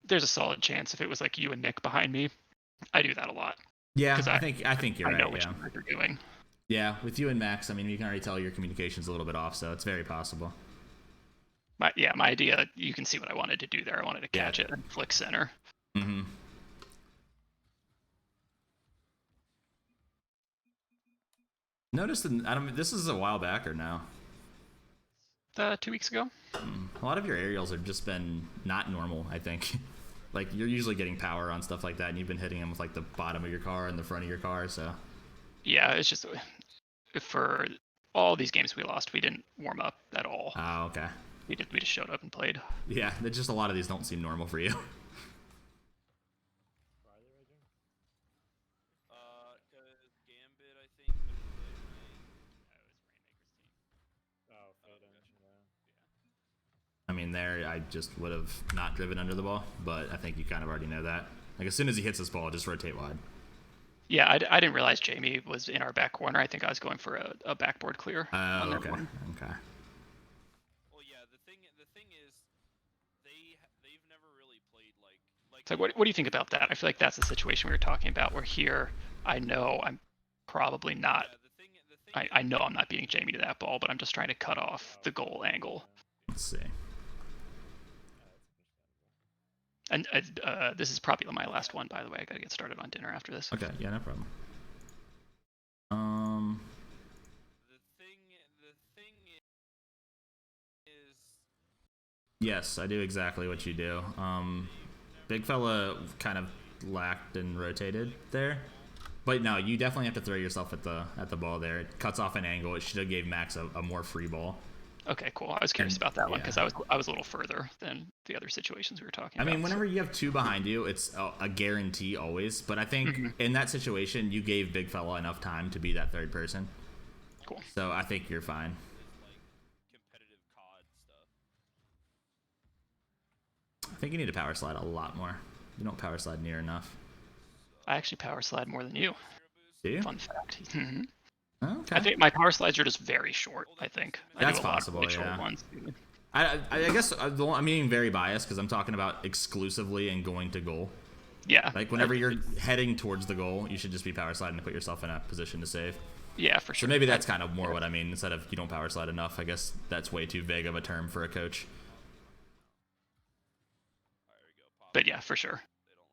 there's a solid chance if it was like you and Nick behind me, I do that a lot. Yeah, I think you're I right. know what you're doing. Yeah, with you and Max, I mean, you can already tell your communication's a little bit off, so it's very possible. My idea, you can see what I wanted to do there. I wanted to catch it and flick center. Mm-hmm. Notice that this is a while back or now? 2 weeks ago. A lot of your aerials have just been not normal, I think. Like, you're usually getting power on stuff like that, and you've been hitting them with, like, the bottom of your car and the front of your car, so... Yeah, it's just... For all these games we lost, we didn't warm up at all. Oh, okay. We just showed up and played. Yeah, just a lot of these don't seem normal for you. Cause Gambit, I think. I mean, there, I just would have not driven under the ball, but I think you kind of already know that. Like, as soon as he hits this ball, just rotate wide. Yeah, I didn't realize Jamie was in our back corner. I think I was going for a backboard clear. Oh, okay. One. Okay. Well, yeah. The thing is, they've never really played like. So what do you think about that? I feel like that's the situation we were talking about. Where here, I know I'm probably not. Yeah, I know I'm not beating Jamie to that ball, but I'm just trying to cut off the goal angle. Let's see. And this is probably my last one, by the way. I gotta get started on dinner after this. Okay, yeah, no problem. The thing is. Yes, I do exactly what you do. Big fella kind of lacked and rotated there. But no, you definitely have to throw yourself at the ball there. It cuts off an angle. It should have gave Max a more free ball. Okay, cool. I was curious about that one because I was a little further than the other situations we were talking about. I mean, whenever you have two behind you, it's a guarantee always. But I think in that situation, you gave Big Fella enough time to be that third person. Cool. So I think you're fine. Competitive COD stuff. I think you need to power slide a lot more. You don't power slide near enough. I actually power slide more than you. Do you? Fun fact. Okay. I think my power slides are just very short. I think That's I do a lot of possible, really short yeah. ones. I guess I'm being very biased because I'm talking about exclusively and going to goal. Yeah. Like whenever you're heading towards the goal, you should just be power sliding to put yourself in a position to save. Yeah, for sure. So maybe that's kind of more what I mean. Instead of you don't power slide enough, I guess that's way too vague of a term for a coach. But yeah, for sure. They don't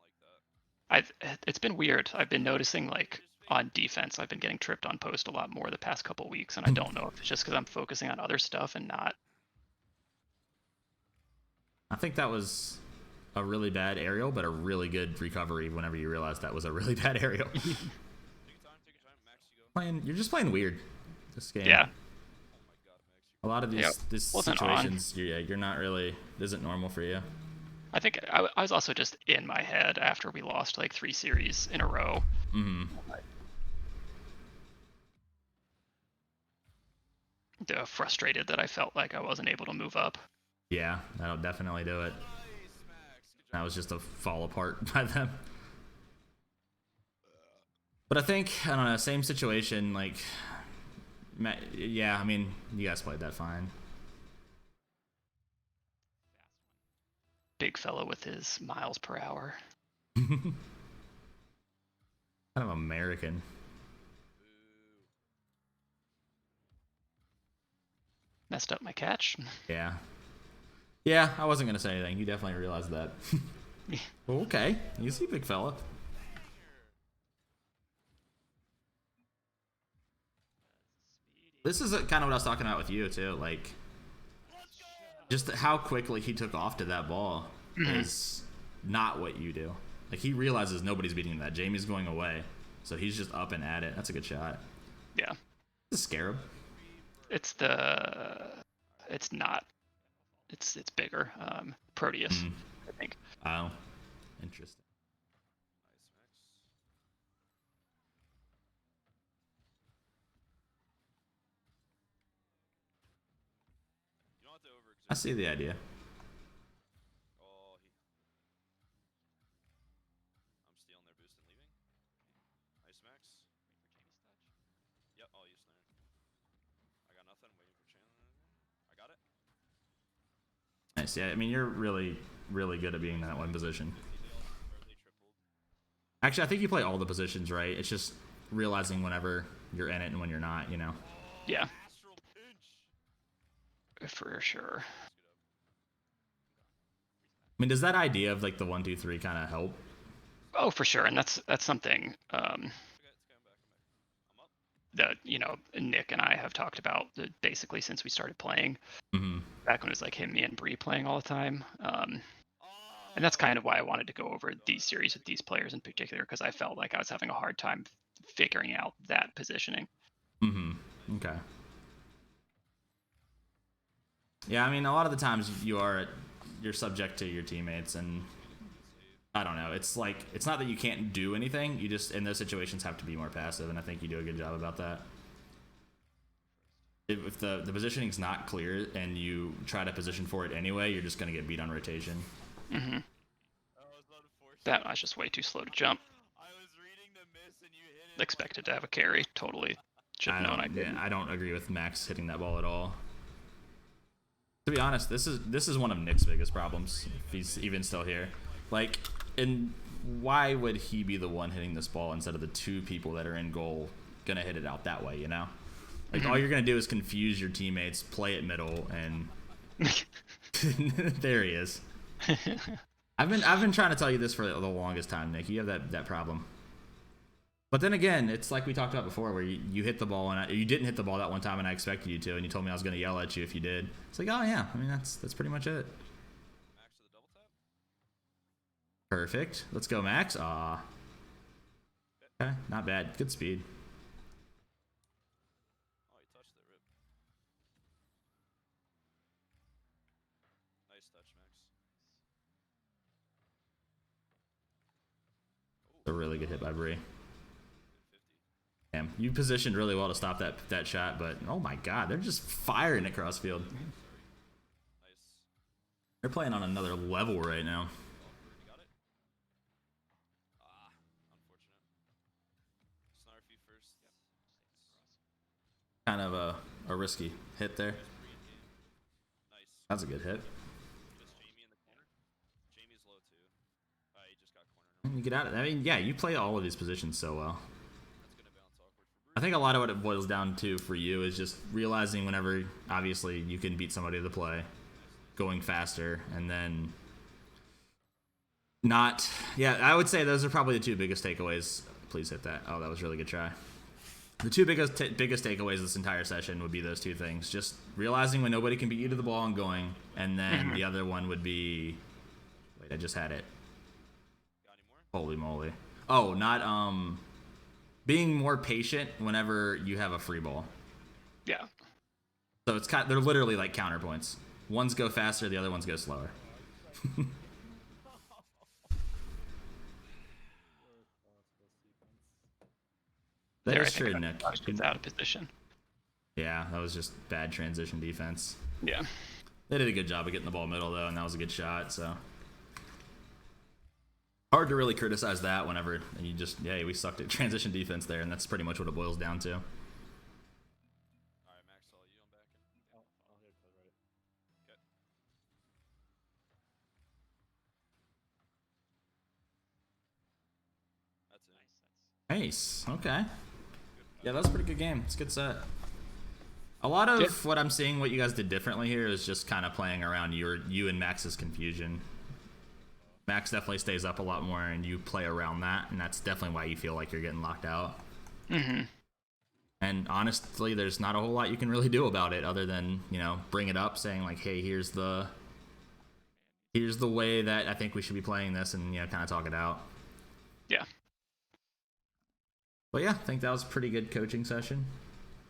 like that. It's been weird. I've been noticing like on defense, I've been getting tripped on post a lot more the past couple weeks, and I don't know if it's just because I'm focusing on other stuff and not. I think that was a really bad aerial, but a really good recovery whenever you realize that was a really bad aerial. Take your time, Max. You go. You're just playing weird this game. Yeah. Oh my God, Max. A lot of these Wasn't on. situations, you're not really, isn't normal for you. I think I was also just in my head after we lost like 3 series in a row. Mm-hmm. Frustrated that I felt like I wasn't able to move up. Yeah, that'll definitely do it. Nice, Max. Good That job. was just a fall apart by them. But I think, I don't know, same situation, like, yeah, I mean, you guys played that fine. Big fella with his miles per hour. Kind of American. Messed up my catch. Yeah. Yeah, I wasn't going to say anything. You definitely realized that. Okay, easy, big fella. This is kind of what I was talking about with you too. Like, just how quickly he took off to that ball is not what you do. Like, he realizes nobody's beating that. Jamie's going away, so he's just up and at it. That's a good shot. Yeah. It's a scarab. It's not. It's bigger. Proteus, I think. Oh, interesting. Nice, Max. You don't have to overexert. I see the idea. Oh, I'm stealing their boost and leaving. Nice, Max. Yep, I'll use Snarf. I got nothing. Waiting for Chandler. I got it. Nice. Yeah, I mean, you're really, really good at being in that one position. Barely tripled. Actually, I think you play all the positions right. It's just realizing whenever you're in it and when you're not, you know. Yeah, Astral pinch. for sure. I mean, does that idea of like the 1, 2, 3 kind of help? Oh, for sure, and that's something Okay, I'm back. I'm up. that Nick and I have talked about basically since we started playing. Back when it was like him, me, and Bree playing all the time. And that's kind of why I wanted to go over these series with these players in particular, because I felt like I was having a hard time figuring out that positioning. Okay. Yeah, I mean, a lot of the times you're subject to your teammates, and I don't know. It's like, it's not that you can't do anything. You just, in those situations, have to be more passive, and I think you do a good job about that. If the positioning's not clear and you try to position for it anyway, you're just going to get beat on rotation. That I was just way too slow to jump. I was reading the miss and you hit it. Expected to have a carry. Totally should have known I didn't. I don't agree with Max hitting that ball at all. To be honest, this is one of Nick's biggest problems, if he's even still here. Like, and why would he be the one hitting this ball instead of the two people that are in goal gonna hit it out that way, you know? Like, all you're gonna do is confuse your teammates, play it middle, and there he is. I've been trying to tell you this for the longest time, Nick. You have that problem. But then again, it's like we talked about before, where you hit the ball and you didn't hit the ball that one time, and I expected you to, and you told me I was going to yell at you if you did. It's like, oh yeah, I mean that's pretty much it. Max to the double tap. Perfect. Let's go, Max. Ah. Okay, not bad. Good speed. Oh, he touched it, rip. Nice touch, Max. A really good hit by Bree. 50. Damn, you positioned really well to stop that shot, but oh my god, they're just firing it cross field. Nice. They're playing on another level right now. You got it? Ah, unfortunate. Snarfy first. Yep. Kind of a risky hit there. Nice. That's a good hit. Just Jamie in the corner. Jamie's low too. He just got cornered. You get out of it. I mean, yeah, you play all of these positions so well. That's gonna bounce awkward for I think a lot of what it boils down to for you is just realizing whenever, obviously, you can beat somebody to the play, going faster, and then not. Yeah, I would say those are probably the two biggest takeaways. Please hit that. Oh, that was a really good try. The two biggest takeaways of this entire session would be those two things. Just realizing when nobody can beat you to the ball and going, and then the other one would be... Wait, I just had it. Got any more? Holy moly. Oh, not... being more patient whenever you have a free ball. Yeah. So it's they're literally like counterpoints. Ones go faster, the other ones go slower. That There, is I think true, I Nick. was out of position. Yeah, that was just bad transition defense. Yeah. They did a good job of getting the ball middle though, and that was a good shot. So hard to really criticize that whenever you just we sucked at transition defense there, and that's pretty much what it boils down to. Alright, Max, all you. I'm back. I'll hit the right. Okay. That's it. Nice. Okay. Yeah, that's a pretty good game. It's a good set. A lot of what I'm seeing, what you guys did differently here, is just kind of playing around you and Max's confusion. Max definitely stays up a lot more, and you play around that, and that's definitely why you feel like you're getting locked out. And honestly, there's not a whole lot you can really do about it other than, bring it up, saying like, hey, here's the way that I think we should be playing this, and kind of talk it out. Yeah. But yeah, I think that was a pretty good coaching session.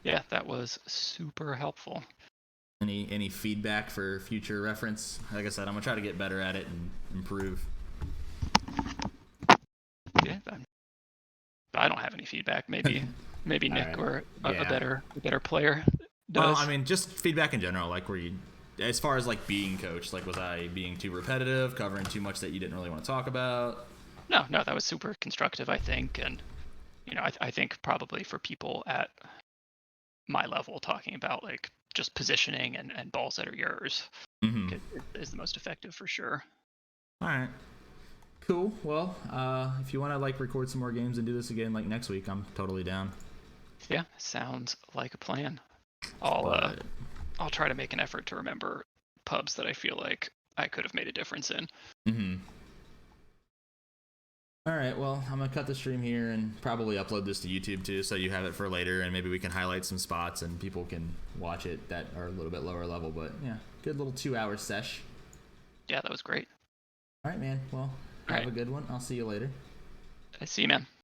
Yeah, that was super helpful. Any feedback for future reference? Like I said, I'm gonna try to get better at it and improve. Yeah, I don't have any feedback. Maybe Nick right. or Yeah. a better player does. Well, I mean, just feedback in general. Like, as far as like being coached, like, was I being too repetitive, covering too much that you didn't really want to talk about? No, that was super constructive, I think, and I think probably for people at my level, talking about like just positioning and balls that are yours is the most effective for sure. All right. Cool. Well, if you want to like record some more games and do this again like next week, I'm totally down. Yeah, sounds like a plan. I'll try to make an effort to remember pubs that I feel like I could have made a difference in. All right, well, I'm gonna cut the stream here and probably upload this to YouTube too, so you have it for later, and maybe we can highlight some spots and people can watch it that are a little bit lower level. But yeah, good little 2-hour sesh. Yeah, that was great. All right, man. Well, have a good one. I'll see you later. I see you, man.